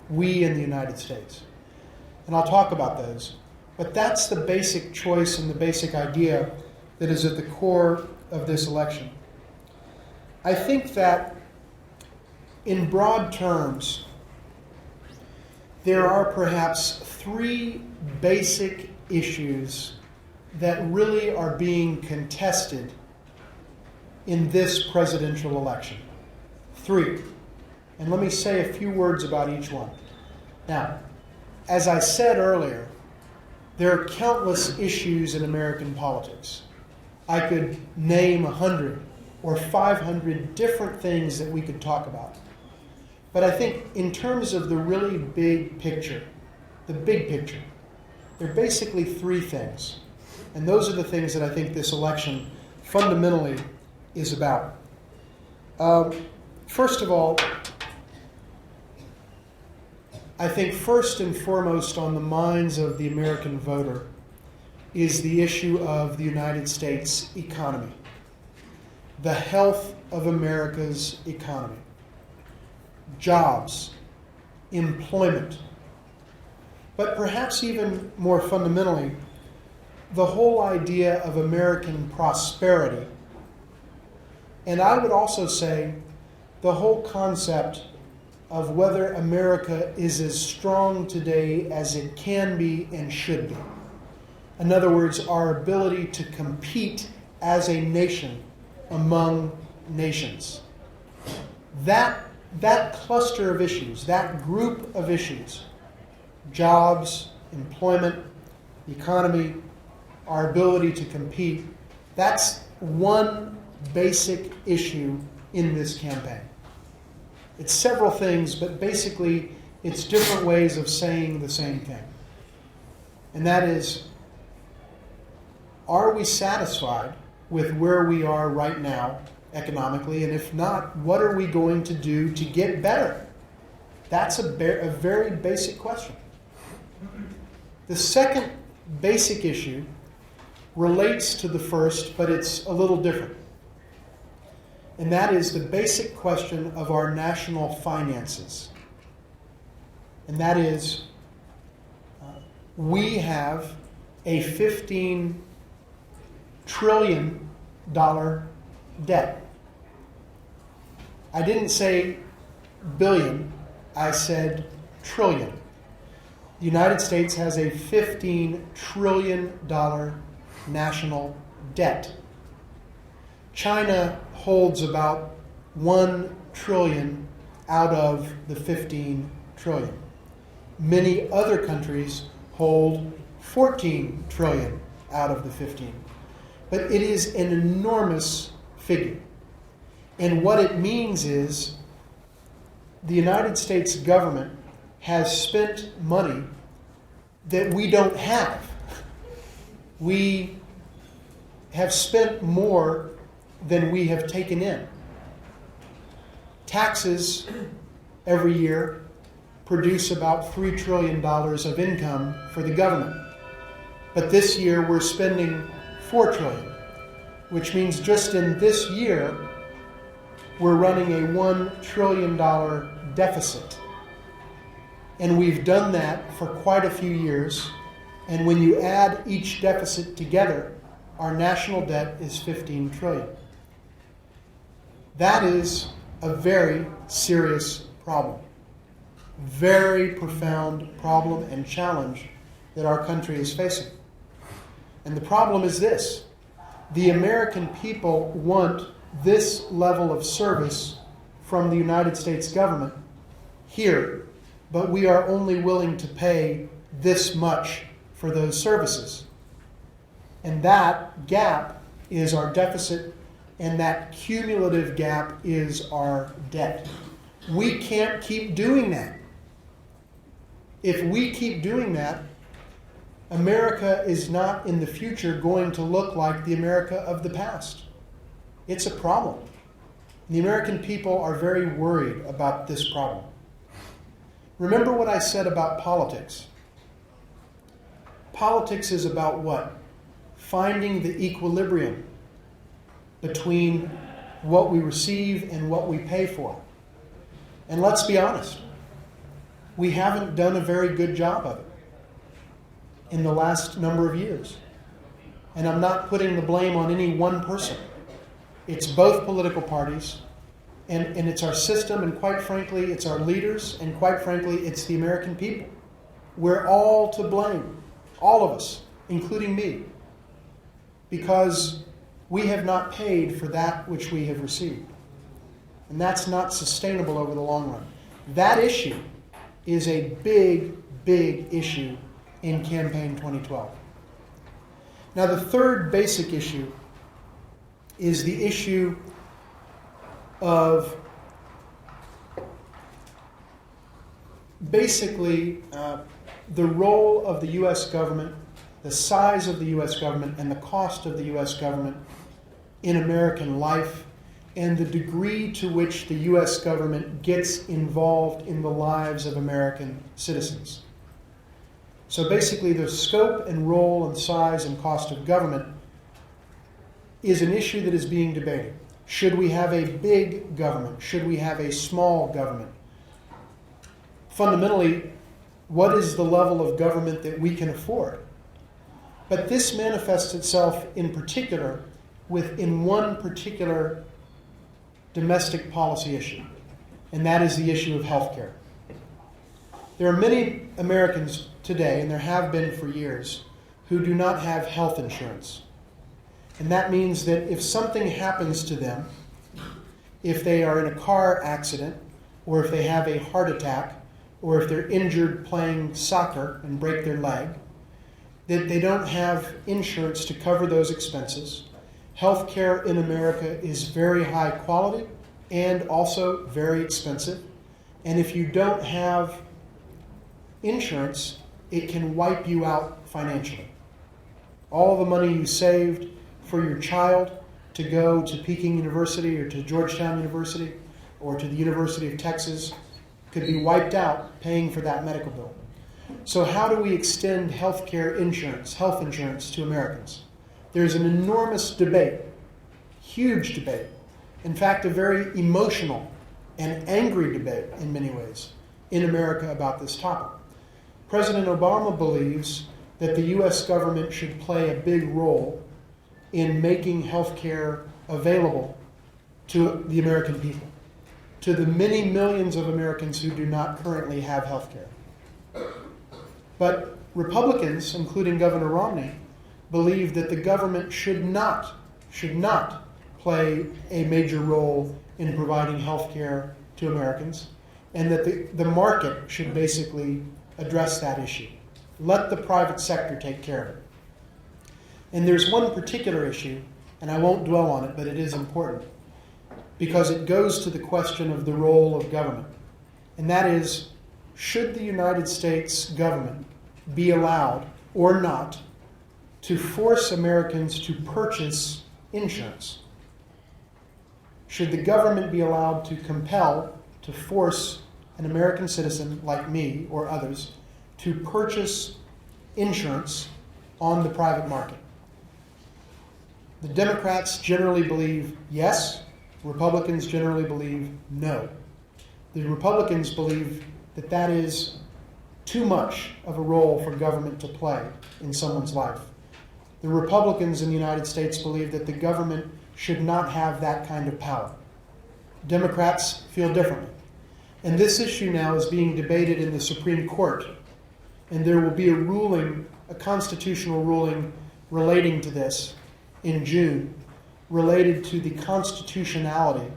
Speaker 1: we in the United States. And I'll talk about those. But that's the basic choice and the basic idea that is at the core of this election. I think that in broad terms, there are perhaps three basic issues that really are being contested in this presidential election. Three. And let me say a few words about each one. Now, as I said earlier, there are countless issues in American politics. I could name 100 or 500 different things that we could talk about. But I think in terms of the really big picture, the big picture, there are basically three things. And those are the things that I think this election fundamentally is about. First of all, I think first and foremost on the minds of the American voter is the issue of the United States economy, the health of America's economy, jobs, employment, but perhaps even more fundamentally, the whole idea of American prosperity. And I would also say the whole concept of whether America is as strong today as it can be and should be. In other words, our ability to compete as a nation among nations. That cluster of issues, that group of issues, jobs, employment, economy, our ability to compete, that's one basic issue in this campaign. It's several things, but basically it's different ways of saying the same thing. And that is, are we satisfied with where we are right now economically? And if not, what are we going to do to get better? That's a very basic question. The second basic issue relates to the first, but it's a little different. And that is the basic question of our national finances. And that is, we have a $15 trillion debt. I didn't say billion, I said trillion. The United States has a $15 trillion national debt. China holds about 1 trillion out of the 15 trillion. Many other countries hold 14 trillion out of the 15. But it is an enormous figure. And what it means is the United States government has spent money that we don't have. We have spent more than we have taken in. Taxes every year produce about $3 trillion of income for the government. But this year we're spending $4 trillion, which means just in this year we're running a $1 trillion deficit. And we've done that for quite a few years. And when you add each deficit together, our national debt is $15 trillion. That is a very serious problem. Very profound problem and challenge that our country is facing. And the problem is this: the American people want this level of service from the United States government here, but we are only willing to pay this much for those services. And that gap is our deficit, and that cumulative gap is our debt. We can't keep doing that. If we keep doing that, America is not in the future going to look like the America of the past. It's a problem. The American people are very worried about this problem. Remember what I said about politics. Politics is about what? Finding the equilibrium between what we receive and what we pay for. And let's be honest, we haven't done a very good job of it in the last number of years. And I'm not putting the blame on any one person. It's both political parties, and it's our system, and quite frankly, it's our leaders, and quite frankly, it's the American people. We're all to blame, all of us, including me, because we have not paid for that which we have received. And that's not sustainable over the long run. That issue is a big, big issue in Campaign 2012. Now, the third basic issue is the issue of basically the role of the U.S. government, the size of the U.S. government, and the cost of the U.S. government in American life, and the degree to which the U.S. government gets involved in the lives of American citizens. So basically, the scope and role and size and cost of government is an issue that is being debated. Should we have a big government? Should we have a small government? Fundamentally, what is the level of government that we can afford? But this manifests itself in particular within one particular domestic policy issue, and that is the issue of health care. There are many Americans today, and there have been for years, who do not have health insurance. And that means that if something happens to them, if they are in a car accident, or if they have a heart attack, or if they're injured playing soccer and break their leg, that they don't have insurance to cover those expenses. Health care in America is very high quality and also very expensive. And if you don't have insurance, it can wipe you out financially. All the money you saved for your child to go to Peking University or to Georgetown University or to the University of Texas could be wiped out paying for that medical bill. So how do we extend health insurance to Americans? There's an enormous debate, huge debate. In fact, a very emotional and angry debate in many ways in America about this topic. President Obama believes that the U.S. government should play a big role in making health care available to the American people, to the many millions of Americans who do not currently have health care. But Republicans, including Governor Romney, believe that the government should not play a major role in providing health care to Americans, and that the market should basically address that issue. Let the private sector take care of it. And there's one particular issue, and I won't dwell on it, but it is important, because it goes to the question of the role of government. And that is, should the United States government be allowed or not to force Americans to purchase insurance? Should the government be allowed to compel, to force an American citizen like me or others to purchase insurance on the private market? The Democrats generally believe yes. Republicans generally believe no. The Republicans believe that that is too much of a role for government to play in someone's life. The Republicans in the United States believe that the government should not have that kind of power. Democrats feel differently. And this issue now is being debated in the Supreme Court. And there will be a ruling, a constitutional ruling relating to this in June, related to the constitutionality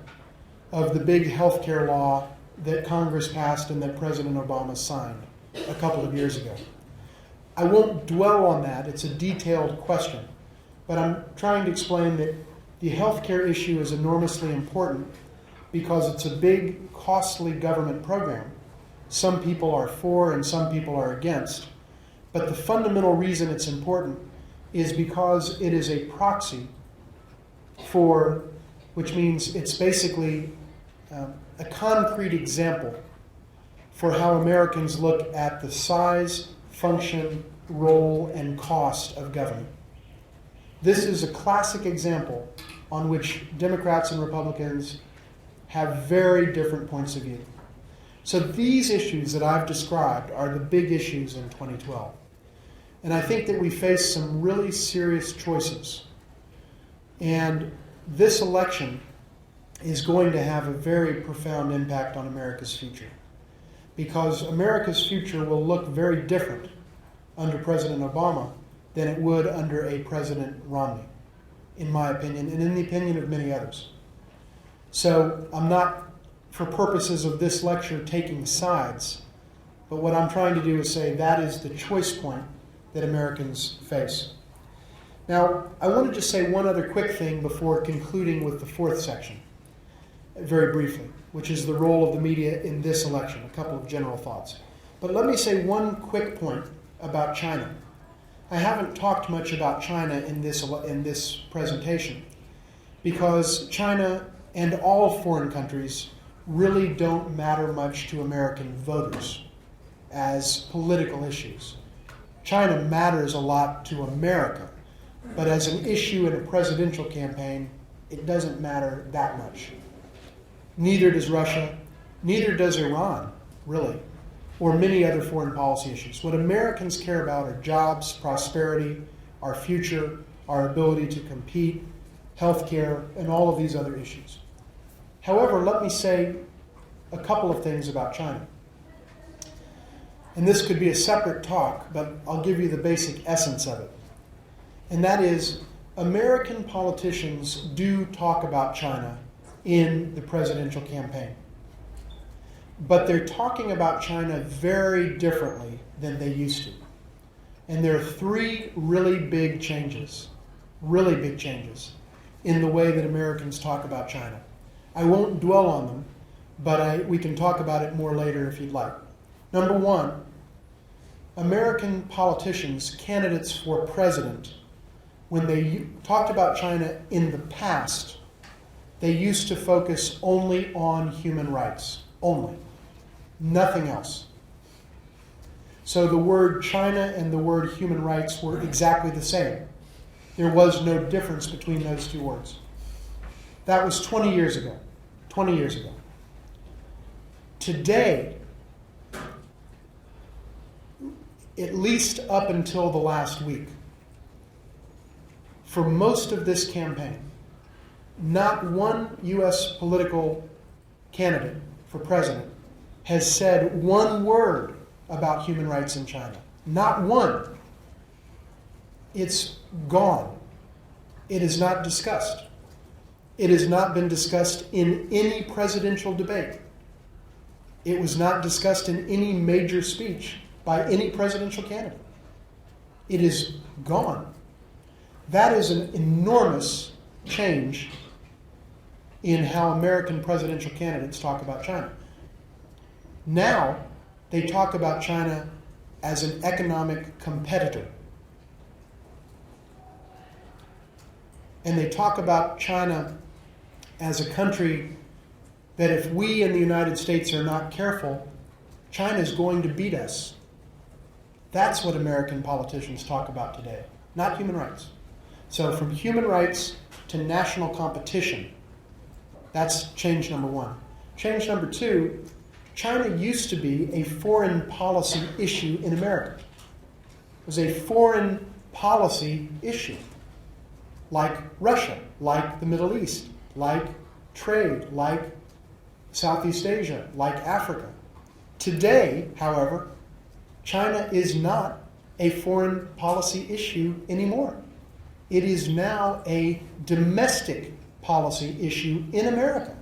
Speaker 1: of the big health care law that Congress passed and that President Obama signed a couple of years ago. I won't dwell on that. It's a detailed question. But I'm trying to explain that the health care issue is enormously important because it's a big, costly government program. Some people are for and some people are against. But the fundamental reason it's important is because it is a proxy for, which means it's basically a concrete example for how Americans look at the size, function, role, and cost of government. This is a classic example on which Democrats and Republicans have very different points of view. So these issues that I've described are the big issues in 2012. And I think that we face some really serious choices. And this election is going to have a very profound impact on America's future. Because America's future will look very different under President Obama than it would under a President Romney, in my opinion, and in the opinion of many others. So I'm not, for purposes of this lecture, taking sides, but what I'm trying to do is say that is the choice point that Americans face. Now, I want to just say one other quick thing before concluding with the fourth section, very briefly, which is the role of the media in this election, a couple of general thoughts. But let me say one quick point about China. I haven't talked much about China in this presentation because China and all foreign countries really don't matter much to American voters as political issues. China matters a lot to America, but as an issue in a presidential campaign, it doesn't matter that much. Neither does Russia, neither does Iran, really, or many other foreign policy issues. What Americans care about are jobs, prosperity, our future, our ability to compete, healthcare, and all of these other issues. However, let me say a couple of things about China. And this could be a separate talk, but I'll give you the basic essence of it. And that is, American politicians do talk about China in the presidential campaign. But they're talking about China very differently than they used to. And there are three really big changes in the way that Americans talk about China. I won't dwell on them, but we can talk about it more later if you'd like. Number one, American politicians, candidates for president, when they talked about China in the past, they used to focus only on human rights, only, nothing else. So the word China and the word human rights were exactly the same. There was no difference between those two words. That was 20 years ago. Today, at least up until the last week, for most of this campaign, not one U.S. political candidate for president has said one word about human rights in China. Not one. It's gone. It is not discussed. It has not been discussed in any presidential debate. It was not discussed in any major speech by any presidential candidate. It is gone. That is an enormous change in how American presidential candidates talk about China. Now, they talk about China as an economic competitor. And they talk about China as a country that if we in the United States are not careful, China is going to beat us. That's what American politicians talk about today, not human rights. So from human rights to national competition, that's change number one. Change number two, China used to be a foreign policy issue in America. It was a foreign policy issue, like Russia, like the Middle East, like trade, like Southeast Asia, like Africa. Today, however, China is not a foreign policy issue anymore. It is now a domestic policy issue in America.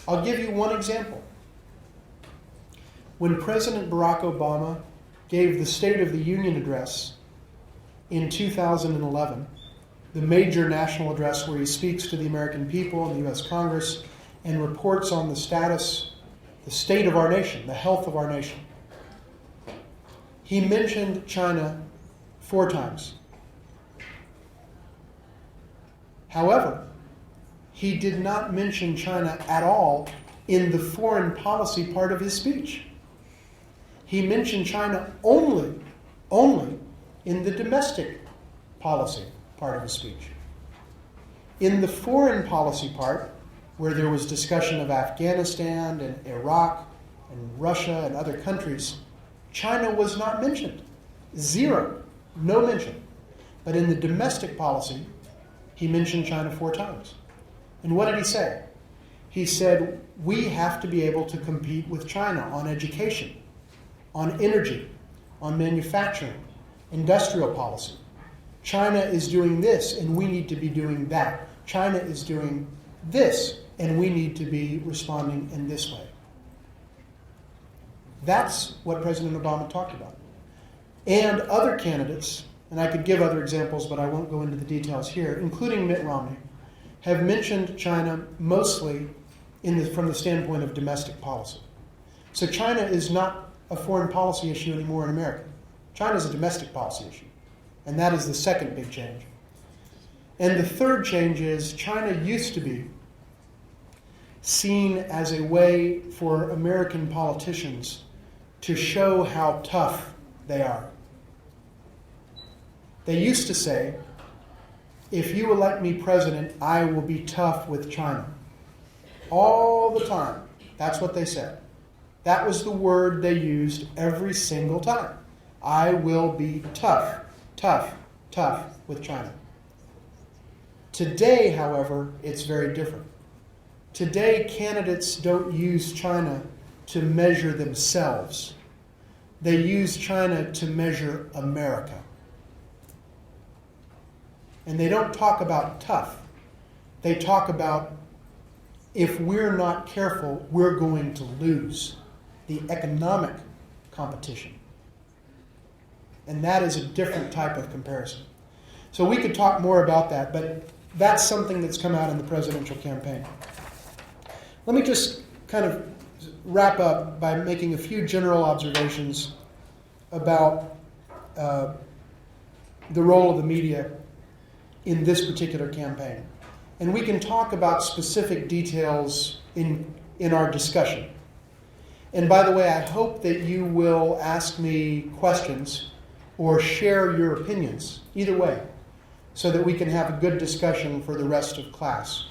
Speaker 1: I'll give you one example. When President Barack Obama gave the State of the Union address in 2011, the major national address where he speaks to the American people and the U.S. Congress and reports on the status, the state of our nation, the health of our nation, he mentioned China 4 times. However, he did not mention China at all in the foreign policy part of his speech. He mentioned China only in the domestic policy part of his speech. In the foreign policy part, where there was discussion of Afghanistan and Iraq and Russia and other countries, China was not mentioned. 0. No mention. But in the domestic policy, he mentioned China 4 times. And what did he say? He said, we have to be able to compete with China on education, on energy, on manufacturing, industrial policy. China is doing this, and we need to be doing that. China is doing this, and we need to be responding in this way. That's what President Obama talked about. And other candidates, and I could give other examples, but I won't go into the details here, including Mitt Romney, have mentioned China mostly from the standpoint of domestic policy. So China is not a foreign policy issue anymore in America. China is a domestic policy issue. And that is the second big change. And the third change is China used to be seen as a way for American politicians to show how tough they are. They used to say, if you elect me president, I will be tough with China. All the time. That's what they said. That was the word they used every single time. I will be tough with China. Today, however, it's very different. Today, candidates don't use China to measure themselves. They use China to measure America. And they don't talk about tough. They talk about if we're not careful, we're going to lose the economic competition. And that is a different type of comparison. So we could talk more about that, but that's something that's come out in the presidential campaign. Let me just kind of wrap up by making a few general observations about the role of the media in this particular campaign. And we can talk about specific details in our discussion. And by the way, I hope that you will ask me questions or share your opinions, either way, so that we can have a good discussion for the rest of class.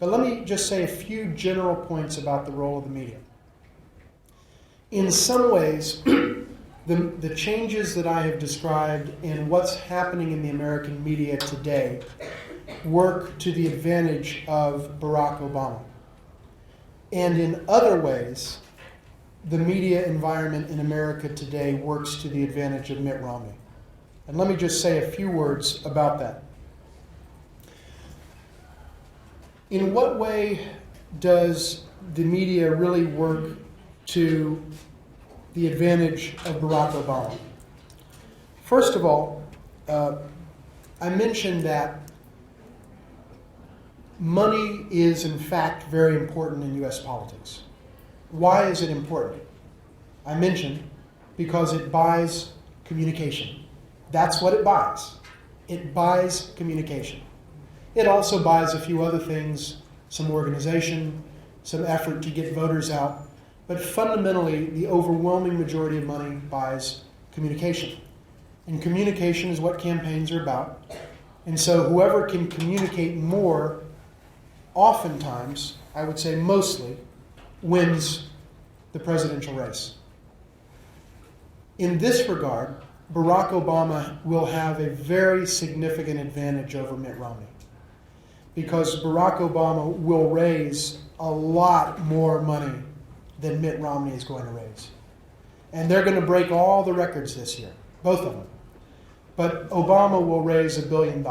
Speaker 1: But let me just say a few general points about the role of the media. In some ways, the changes that I have described and what's happening in the American media today work to the advantage of Barack Obama. And in other ways, the media environment in America today works to the advantage of Mitt Romney. And let me just say a few words about that. In what way does the media really work to the advantage of Barack Obama? First of all, I mentioned that money is in fact very important in U.S. politics. Why is it important? I mentioned because it buys communication. That's what it buys. It buys communication. It also buys a few other things, some organization, some effort to get voters out. But fundamentally, the overwhelming majority of money buys communication. And communication is what campaigns are about. And so whoever can communicate more, oftentimes, I would say mostly, wins the presidential race. In this regard, Barack Obama will have a very significant advantage over Mitt Romney, because Barack Obama will raise a lot more money than Mitt Romney is going to raise. And they're going to break all the records this year, both of them. But Obama will raise $1 billion,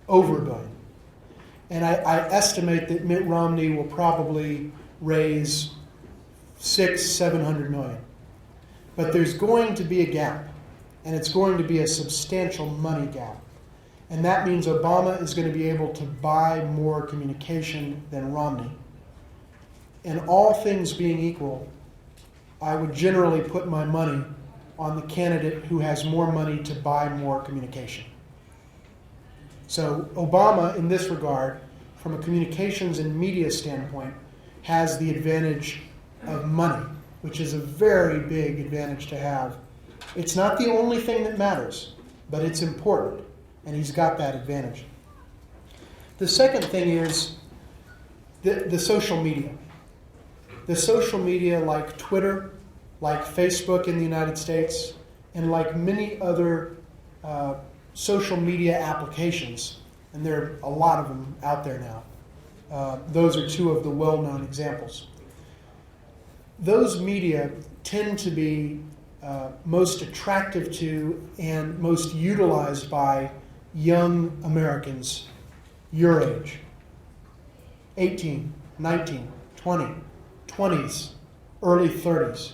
Speaker 1: over $1 billion. And I estimate that Mitt Romney will probably raise $600-700 million. But there's going to be a gap, and it's going to be a substantial money gap. And that means Obama is going to be able to buy more communication than Romney. And all things being equal, I would generally put my money on the candidate who has more money to buy more communication. So Obama, in this regard, from a communications and media standpoint, has the advantage of money, which is a very big advantage to have. It's not the only thing that matters, but it's important, and he's got that advantage. The second thing is the social media. The social media, like Twitter, like Facebook in the United States, and like many other social media applications, and there are a lot of them out there now. Those are two of the well-known examples. Those media tend to be most attractive to and most utilized by young Americans your age, 18, 19, 20, 20s, early 30s.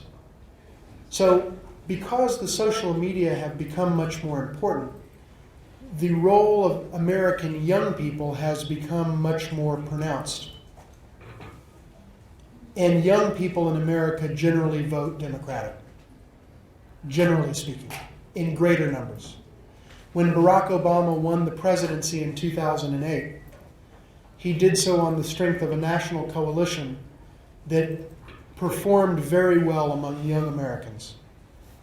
Speaker 1: So because the social media have become much more important, the role of American young people has become much more pronounced. And young people in America generally vote Democratic, generally speaking, in greater numbers. When Barack Obama won the presidency in 2008, he did so on the strength of a national coalition that performed very well among young Americans.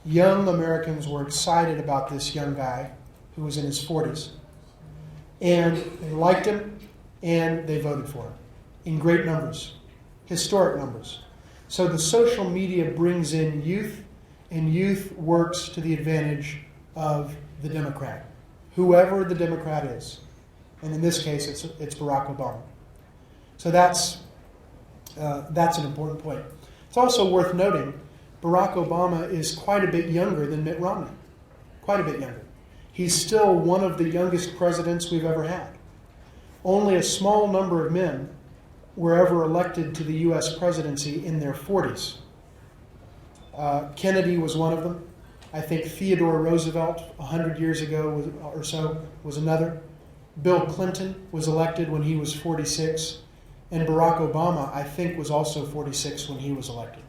Speaker 1: Young Americans were excited about this young guy who was in his 40s. And they liked him, and they voted for him in great numbers, historic numbers. So the social media brings in youth, and youth works to the advantage of the Democrat, whoever the Democrat is. And in this case, it's Barack Obama. So that's an important point. It's also worth noting Barack Obama is quite a bit younger than Mitt Romney, quite a bit younger. He's still one of the youngest presidents we've ever had. Only a small number of men were ever elected to the U.S. presidency in their 40s. Kennedy was one of them. I think Theodore Roosevelt, 100 years ago or so, was another. Bill Clinton was elected when he was 46. And Barack Obama, I think, was also 46 when he was elected.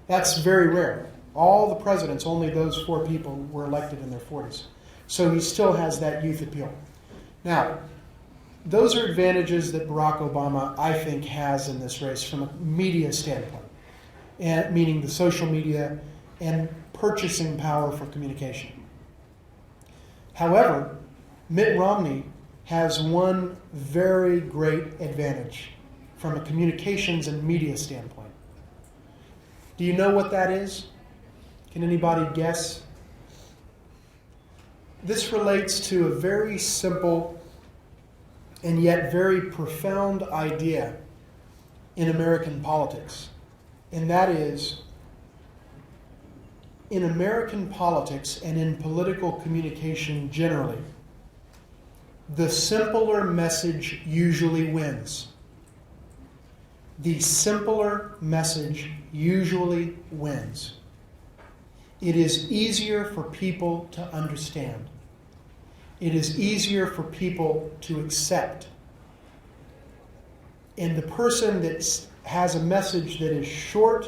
Speaker 1: That's very rare. All the presidents, only those 4 people were elected in their 40s. So he still has that youth appeal. Now, those are advantages that Barack Obama, I think, has in this race from a media standpoint, and meaning the social media and purchasing power for communication. However, Mitt Romney has one very great advantage from a communications and media standpoint. Do you know what that is? Can anybody guess? This relates to a very simple and yet very profound idea in American politics. And that is, in American politics and in political communication generally, the simpler message usually wins. The simpler message usually wins. It is easier for people to understand. It is easier for people to accept. And the person that has a message that is short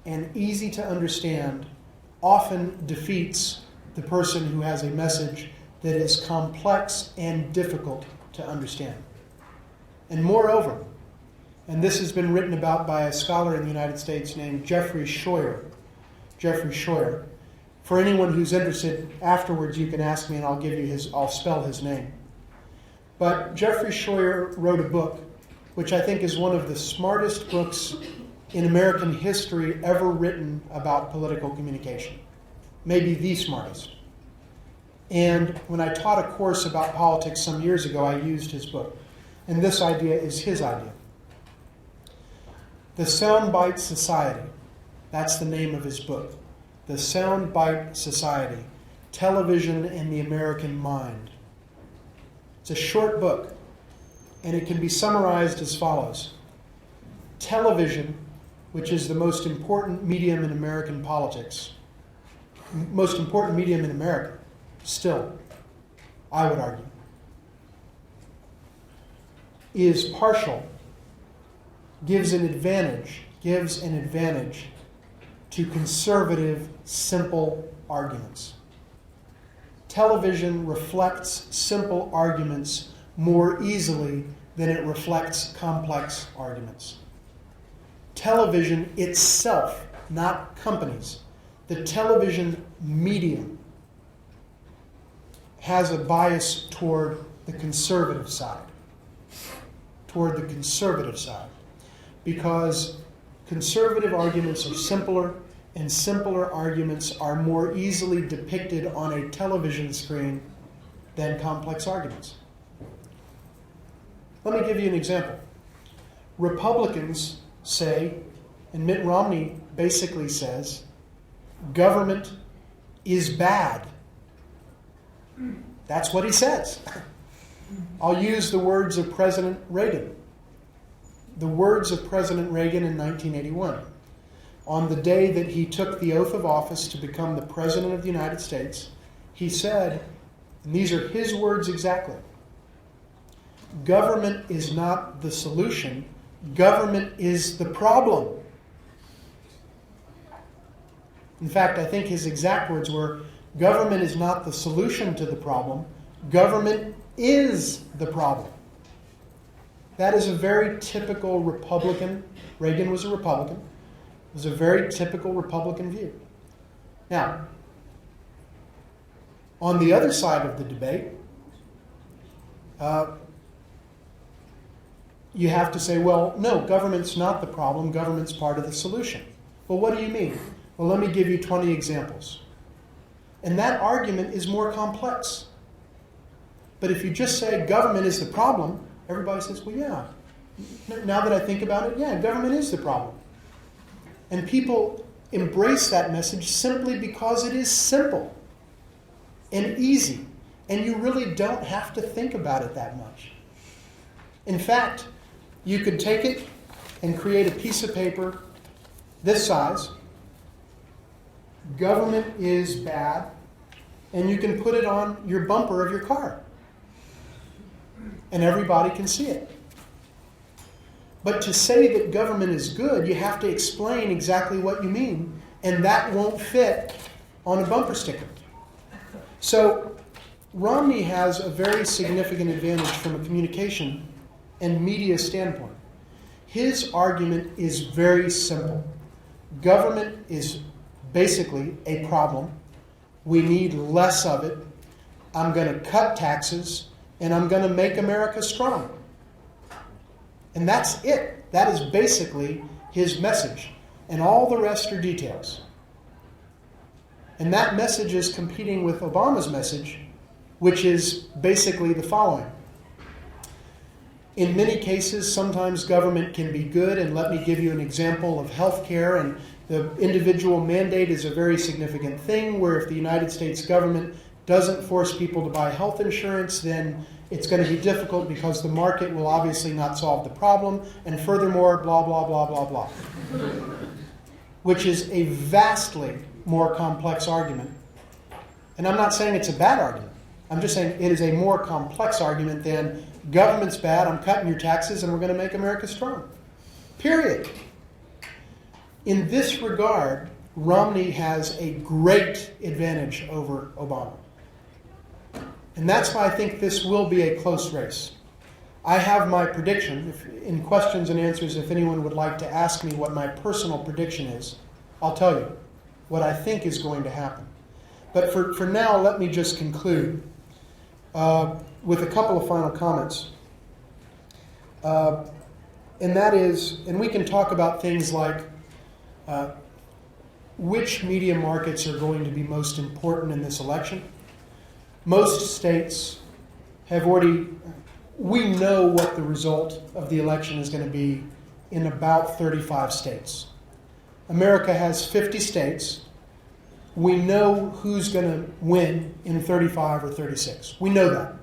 Speaker 1: and easy to understand often defeats the person who has a message that is complex and difficult to understand. And moreover, and this has been written about by a scholar in the United States named Jeffrey Scheuer. For anyone who's interested, afterwards you can ask me and I'll spell his name. But Jeffrey Scheuer wrote a book which I think is one of the smartest books in American history ever written about political communication. Maybe the smartest. And when I taught a course about politics some years ago, I used his book. And this idea is his idea. The Soundbite Society, that's the name of his book. The Soundbite Society, Television and the American Mind. It's a short book, and it can be summarized as follows. Television, which is the most important medium in American politics, most important medium in America, still, I would argue, is partial, gives an advantage to conservative, simple arguments. Television reflects simple arguments more easily than it reflects complex arguments. Television itself, not companies, the television medium has a bias toward the conservative side. Because conservative arguments are simpler, and simpler arguments are more easily depicted on a television screen than complex arguments. Let me give you an example. Republicans say, and Mitt Romney basically says, government is bad. That's what he says. I'll use the words of President Reagan. The words of President Reagan in 1981. On the day that he took the oath of office to become the President of the United States, he said, and these are his words exactly, government is not the solution, government is the problem. In fact, I think his exact words were, government is not the solution to the problem, government is the problem. That is a very typical Republican. Reagan was a Republican. It was a very typical Republican view. Now, on the other side of the debate, you have to say, well, no, government's not the problem, government's part of the solution. Well, what do you mean? Well, let me give you 20 examples. And that argument is more complex. But if you just say government is the problem, everybody says, well, yeah. Now that I think about it, yeah, government is the problem. And people embrace that message simply because it is simple and easy. And you really don't have to think about it that much. In fact, you could take it and create a piece of paper this size. Government is bad. And you can put it on your bumper of your car. And everybody can see it. But to say that government is good, you have to explain exactly what you mean, and that won't fit on a bumper sticker. So Romney has a very significant advantage from a communication and media standpoint. His argument is very simple. Government is basically a problem. We need less of it. I'm going to cut taxes, and I'm going to make America strong. And that's it. That is basically his message. And all the rest are details. And that message is competing with Obama's message, which is basically the following. In many cases, sometimes government can be good, and let me give you an example of healthcare, and the individual mandate is a very significant thing, where if the United States government doesn't force people to buy health insurance, then it's going to be difficult because the market will obviously not solve the problem, and furthermore, blah, blah, blah, blah, blah. Which is a vastly more complex argument. And I'm not saying it's a bad argument. I'm just saying it is a more complex argument than government's bad, I'm cutting your taxes, and we're going to make America strong. Period. In this regard, Romney has a great advantage over Obama. And that's why I think this will be a close race. I have my prediction. In questions and answers, if anyone would like to ask me what my personal prediction is, I'll tell you what I think is going to happen. But for now, let me just conclude with a couple of final comments. And that is, and we can talk about things like which media markets are going to be most important in this election. Most states have already, we know what the result of the election is going to be in about 35 states. America has 50 states. We know who's going to win in 35 or 36. We know that.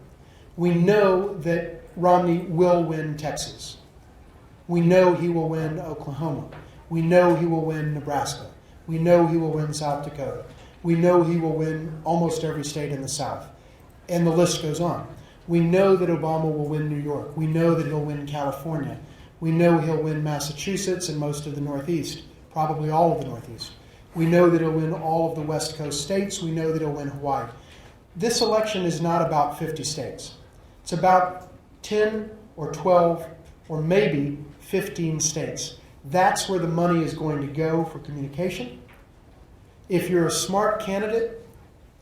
Speaker 1: We know that Romney will win Texas. We know he will win Oklahoma. We know he will win Nebraska. We know he will win South Dakota. We know he will win almost every state in the South. And the list goes on. We know that Obama will win New York. We know that he'll win California. We know he'll win Massachusetts and most of the Northeast, probably all of the Northeast. We know that he'll win all of the West Coast states. We know that he'll win Hawaii. This election is not about 50 states. It's about 10 or 12 or maybe 15 states. That's where the money is going to go for communication. If you're a smart candidate,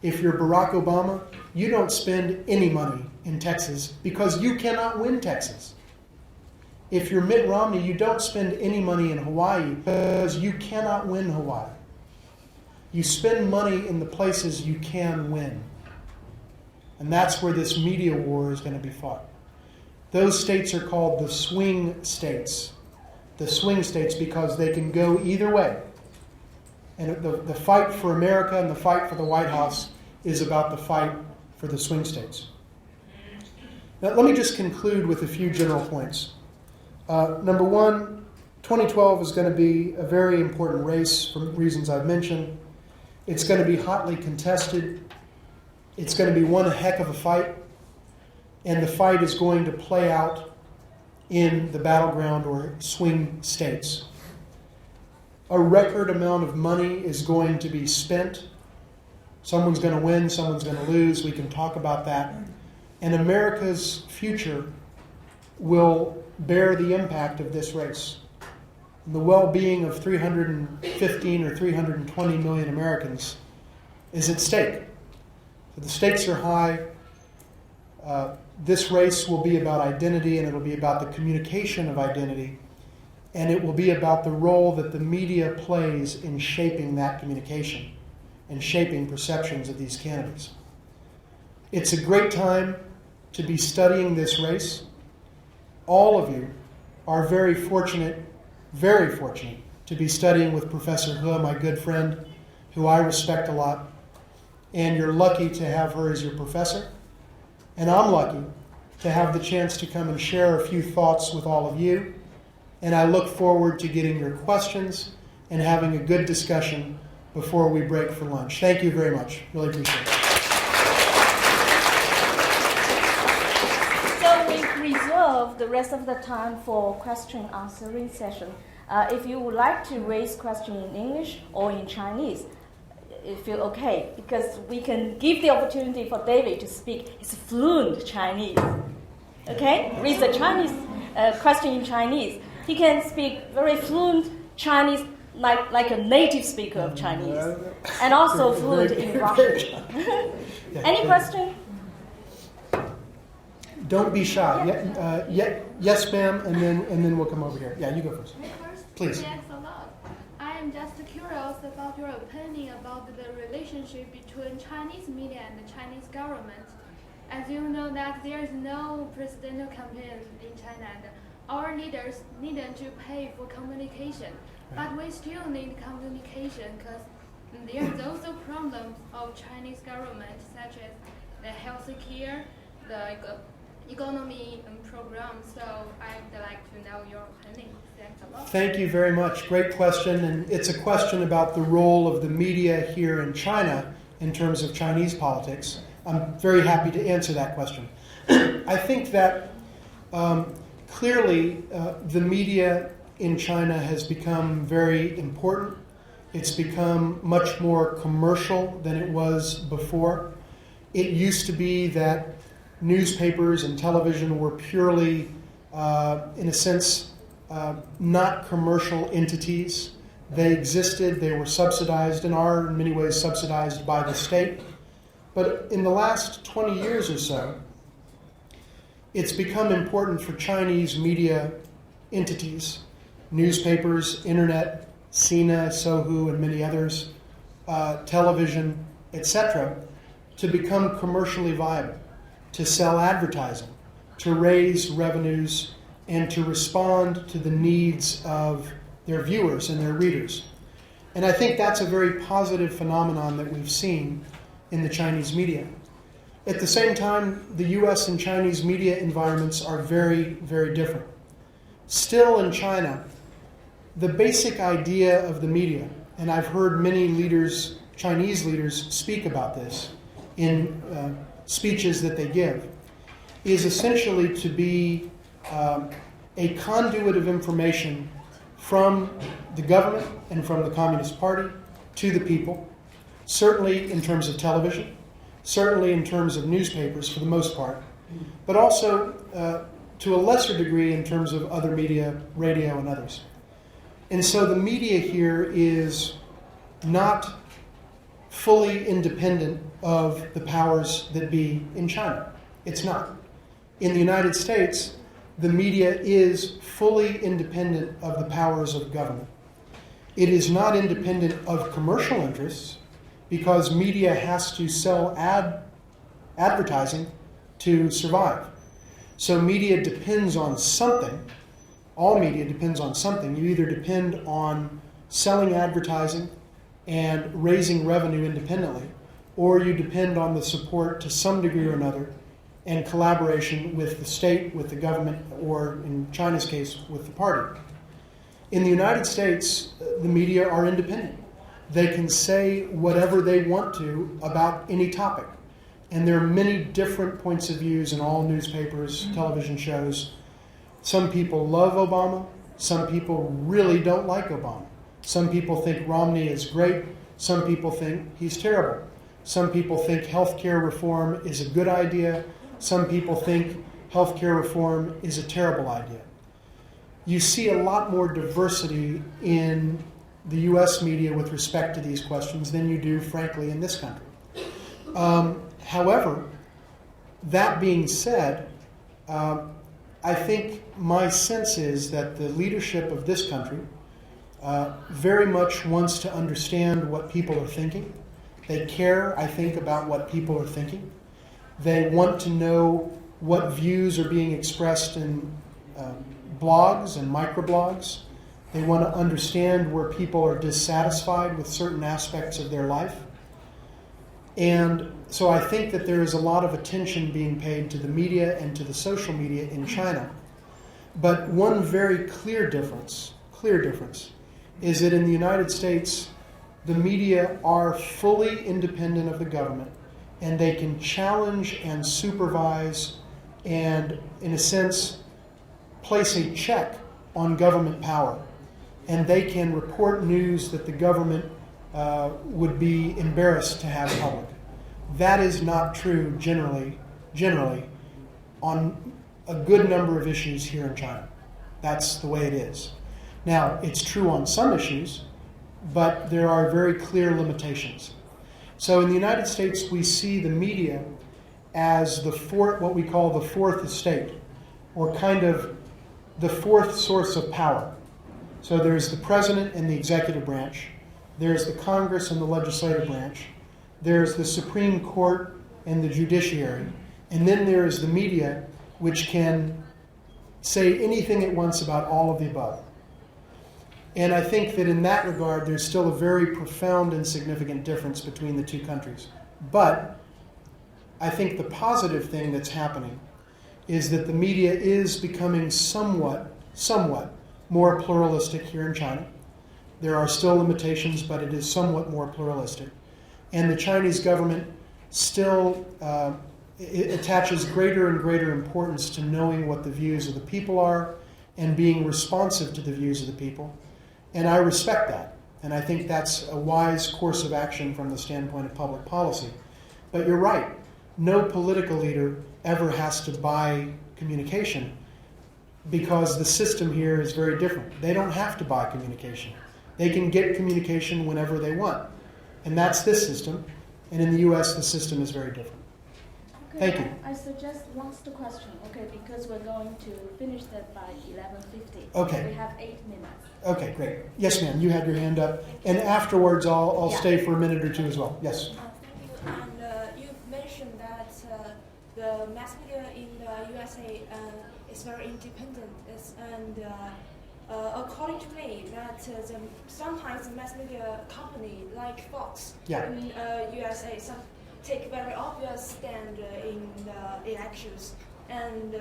Speaker 1: if you're Barack Obama, you don't spend any money in Texas because you cannot win Texas. If you're Mitt Romney, you don't spend any money in Hawaii because you cannot win Hawaii. You spend money in the places you can win. And that's where this media war is going to be fought. Those states are called the swing states. The swing states because they can go either way. And the fight for America and the fight for the White House is about the fight for the swing states. Now, let me just conclude with a few general points. Number one, 2012 is going to be a very important race for reasons I've mentioned. It's going to be hotly contested. It's going to be one heck of a fight. And the fight is going to play out in the battleground or swing states. A record amount of money is going to be spent. Someone's going to win, someone's going to lose. We can talk about that. And America's future will bear the impact of this race. And the well-being of 315 or 320 million Americans is at stake. So the stakes are high. This race will be about identity, and it'll be about the communication of identity, and it will be about the role that the media plays in shaping that communication and shaping perceptions of these candidates. It's a great time to be studying this race. All of you are very fortunate to be studying with Professor He, my good friend, who I respect a lot, and you're lucky to have her as your professor. And I'm lucky to have the chance to come and share a few thoughts with all of you. And I look forward to getting your questions and having a good discussion before we break for lunch. Thank you very much. Really appreciate it.
Speaker 2: So we reserve the rest of the time for question answering session. If you would like to raise question in English or in Chinese, you feel okay, because we can give the opportunity for David to speak his fluent Chinese. Okay? Raise the Chinese question in Chinese. He can speak very fluent Chinese, like a native speaker of Chinese, and also fluent in Russian. Any question?
Speaker 1: Don't be shy. Yes, ma'am, and then we'll come over here. Yeah, you go first.
Speaker 3: Me first?
Speaker 1: Please.
Speaker 3: Thanks a lot. I I'm just curious about your opinion about the relationship between Chinese media and the Chinese government. As you know that there is no presidential campaign in China and our leaders needed to pay for communication. But we still need communication because there is also problems of Chinese government such as the health care, the economy program. So I'd like to know your opinion. Thanks a lot.
Speaker 1: Thank you very much. Great question. And it's a question about the role of the media here in China in terms of Chinese politics. I'm very happy to answer that question. I think that clearly the media in China has become very important. It's become much more commercial than it was before. It used to be that newspapers and television were purely, in a sense, not commercial entities. They existed, they were subsidized, and are in many ways subsidized by the state. But in the last 20 years or so, it's become important for Chinese media entities, newspapers, internet, Sina, Sohu, and many others, television, etc., to become commercially viable, to sell advertising, to raise revenues, and to respond to the needs of their viewers and their readers. And I think that's a very positive phenomenon that we've seen in the Chinese media. At the same time, the US and Chinese media environments are very, very different. Still in China, the basic idea of the media, and I've heard many leaders, Chinese leaders, speak about this in speeches that they give, is essentially to be a conduit of information from the government and from the Communist Party to the people, certainly in terms of television, certainly in terms of newspapers for the most part, but also to a lesser degree in terms of other media, radio and others. And so the media here is not fully independent of the powers that be in China. It's not. In the United States, the media is fully independent of the powers of government. It is not independent of commercial interests because media has to sell advertising to survive. So media depends on something. All media depends on something. You either depend on selling advertising and raising revenue independently, or you depend on the support to some degree or another and collaboration with the state, with the government, or in China's case, with the party. In the United States, the media are independent. They can say whatever they want to about any topic. And there are many different points of views in all newspapers, television shows. Some people love Obama. Some people really don't like Obama. Some people think Romney is great. Some people think he's terrible. Some people think health care reform is a good idea. Some people think health care reform is a terrible idea. You see a lot more diversity in the US media with respect to these questions than you do, frankly, in this country. However, that being said, I think my sense is that the leadership of this country very much wants to understand what people are thinking. They care, I think, about what people are thinking. They want to know what views are being expressed in blogs and microblogs. They want to understand where people are dissatisfied with certain aspects of their life. And so I think that there is a lot of attention being paid to the media and to the social media in China. But one very clear difference is that in the United States, the media are fully independent of the government, and they can challenge and supervise and, in a sense, place a check on government power. And they can report news that the government would be embarrassed to have public. That is not true generally on a good number of issues here in China. That's the way it is. Now, it's true on some issues, but there are very clear limitations. So in the United States, we see the media as what we call the fourth estate, or kind of the fourth source of power. So there's the president and the executive branch. There's the Congress and the legislative branch. There's the Supreme Court and the judiciary. And then there is the media, which can say anything it wants about all of the above. And I think that in that regard, there's still a very profound and significant difference between the two countries. But I think the positive thing that's happening is that the media is becoming somewhat more pluralistic here in China. There are still limitations, but it is somewhat more pluralistic. And the Chinese government still it attaches greater and greater importance to knowing what the views of the people are and being responsive to the views of the people. And I respect that. And I think that's a wise course of action from the standpoint of public policy. But you're right. No political leader ever has to buy communication because the system here is very different. They don't have to buy communication. They can get communication whenever they want. And that's this system. And in the US, the system is very different.
Speaker 2: Okay,
Speaker 1: Thank you.
Speaker 2: I suggest last question, okay, because we're going to finish that by 11:50.
Speaker 1: Okay.
Speaker 2: We have 8 minutes.
Speaker 1: Okay, great. Yes, ma'am, you had your hand up. And afterwards, I'll
Speaker 2: Yeah.
Speaker 1: stay for a minute or two as well. Yes.
Speaker 4: Thank you. And you mentioned that the mass media in the USA is very independent. According to me, that sometimes the mass media company like Fox
Speaker 1: Yeah.
Speaker 4: in USA take very obvious stand in the elections. And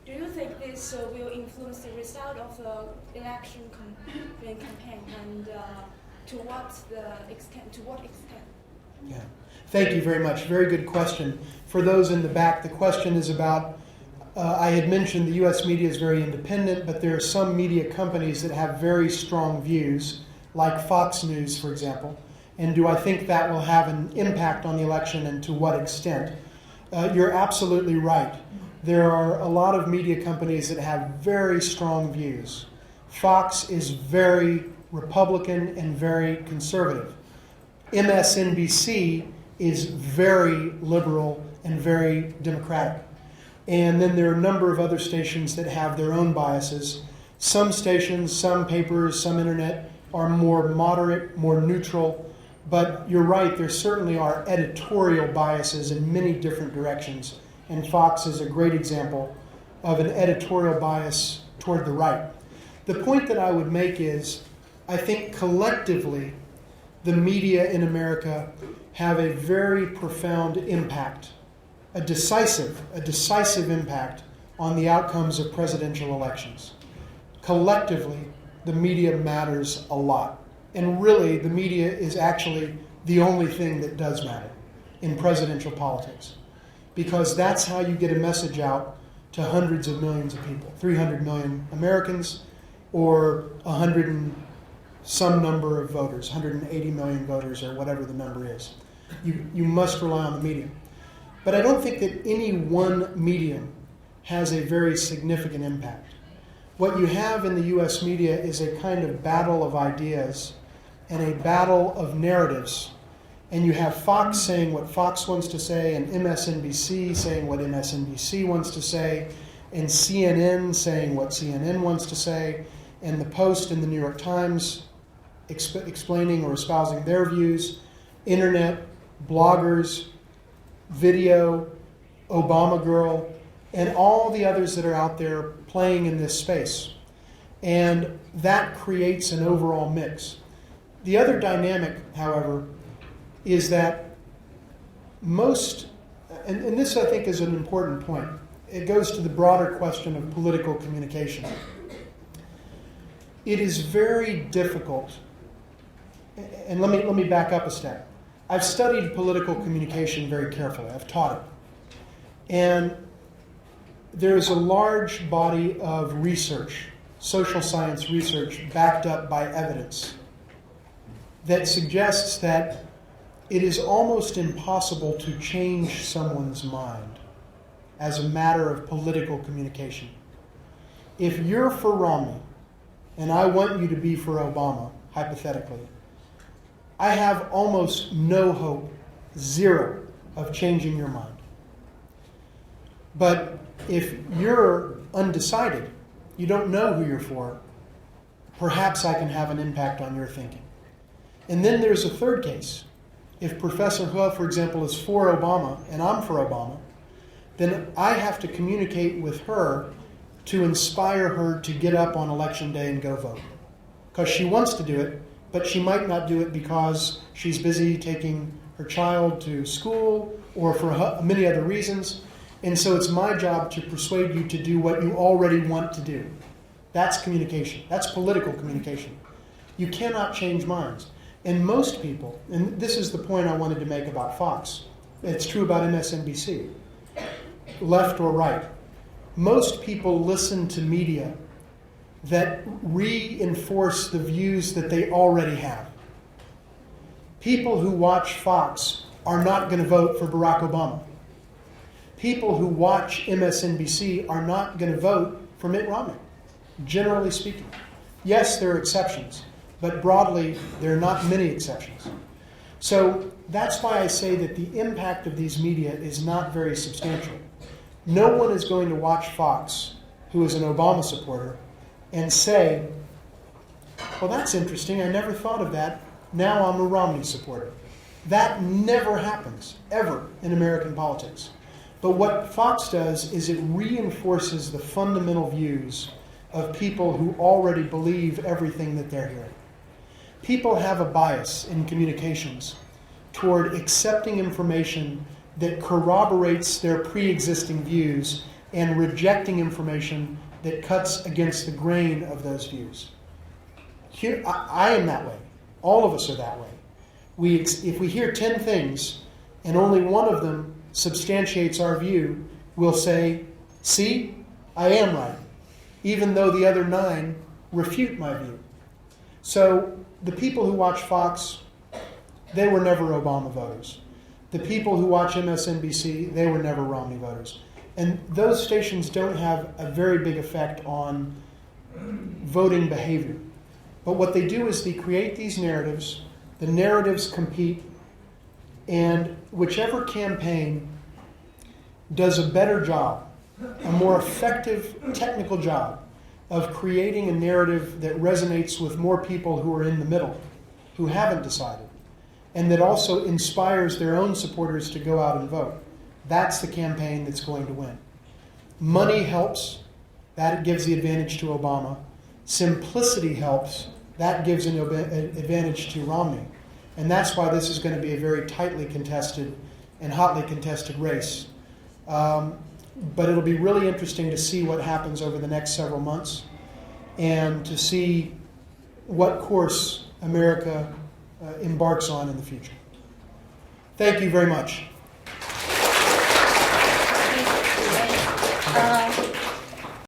Speaker 4: do you think this will influence the result of the election campaign? And to what extent?
Speaker 1: Yeah. Thank you very much. Very good question. For those in the back, the question is about, I had mentioned the U.S. media is very independent, but there are some media companies that have very strong views, like Fox News, for example. And do I think that will have an impact on the election and to what extent? You're absolutely right. There are a lot of media companies that have very strong views. Fox is very Republican and very conservative. MSNBC is very liberal and very democratic. And then there are a number of other stations that have their own biases. Some stations, some papers, some internet are more moderate, more neutral. But you're right, there certainly are editorial biases in many different directions. And Fox is a great example of an editorial bias toward the right. The point that I would make is, I think collectively, the media in America have a very profound impact, a decisive impact on the outcomes of presidential elections. Collectively, the media matters a lot. And really, the media is actually the only thing that does matter in presidential politics. Because that's how you get a message out to hundreds of millions of people, 300 million Americans, or 100 and some number of voters, 180 million voters, or whatever the number is. You must rely on the media. But I don't think that any one medium has a very significant impact. What you have in the U.S. media is a kind of battle of ideas and a battle of narratives. And you have Fox saying what Fox wants to say, and MSNBC saying what MSNBC wants to say, and CNN saying what CNN wants to say, and the Post and the New York Times explaining or espousing their views, internet, bloggers, video, Obama Girl, and all the others that are out there playing in this space. And that creates an overall mix. The other dynamic, however, is that most, and this I think is an important point, it goes to the broader question of political communication. It is very difficult, and let me back up a step. I've studied political communication very carefully. I've taught it. And there's a large body of research, social science research, backed up by evidence that suggests that it is almost impossible to change someone's mind as a matter of political communication. If you're for Romney, and I want you to be for Obama, hypothetically, I have almost no hope, zero, of changing your mind. But if you're undecided, you don't know who you're for, perhaps I can have an impact on your thinking. And then there's a third case. If Professor He, for example, is for Obama and I'm for Obama, then I have to communicate with her to inspire her to get up on election day and go vote. Because she wants to do it, but she might not do it because she's busy taking her child to school or for many other reasons. And so it's my job to persuade you to do what you already want to do. That's communication. That's political communication. You cannot change minds. And most people, and this is the point I wanted to make about Fox, it's true about MSNBC, left or right. Most people listen to media that reinforce the views that they already have. People who watch Fox are not going to vote for Barack Obama. People who watch MSNBC are not going to vote for Mitt Romney, generally speaking. Yes, there are exceptions, but broadly, there are not many exceptions. So that's why I say that the impact of these media is not very substantial. No one is going to watch Fox, who is an Obama supporter, and say, well, that's interesting, I never thought of that, now I'm a Romney supporter. That never happens, ever, in American politics. But what Fox does is it reinforces the fundamental views of people who already believe everything that they're hearing. People have a bias in communications toward accepting information that corroborates their pre-existing views and rejecting information that cuts against the grain of those views. Here, I am that way. All of us are that way. If we hear 10 things and only one of them substantiates our view, we'll say, see, I am right, even though the other 9 refute my view. So the people who watch Fox, they were never Obama voters. The people who watch MSNBC, they were never Romney voters. And those stations don't have a very big effect on voting behavior. But what they do is they create these narratives, the narratives compete, and whichever campaign does a better job, a more effective technical job of creating a narrative that resonates with more people who are in the middle, who haven't decided, and that also inspires their own supporters to go out and vote. That's the campaign that's going to win. Money helps. That gives the advantage to Obama. Simplicity helps. That gives an advantage to Romney. And that's why this is going to be a very tightly contested and hotly contested race. But it'll be really interesting to see what happens over the next several months and to see what course America embarks on in the future. Thank you very much.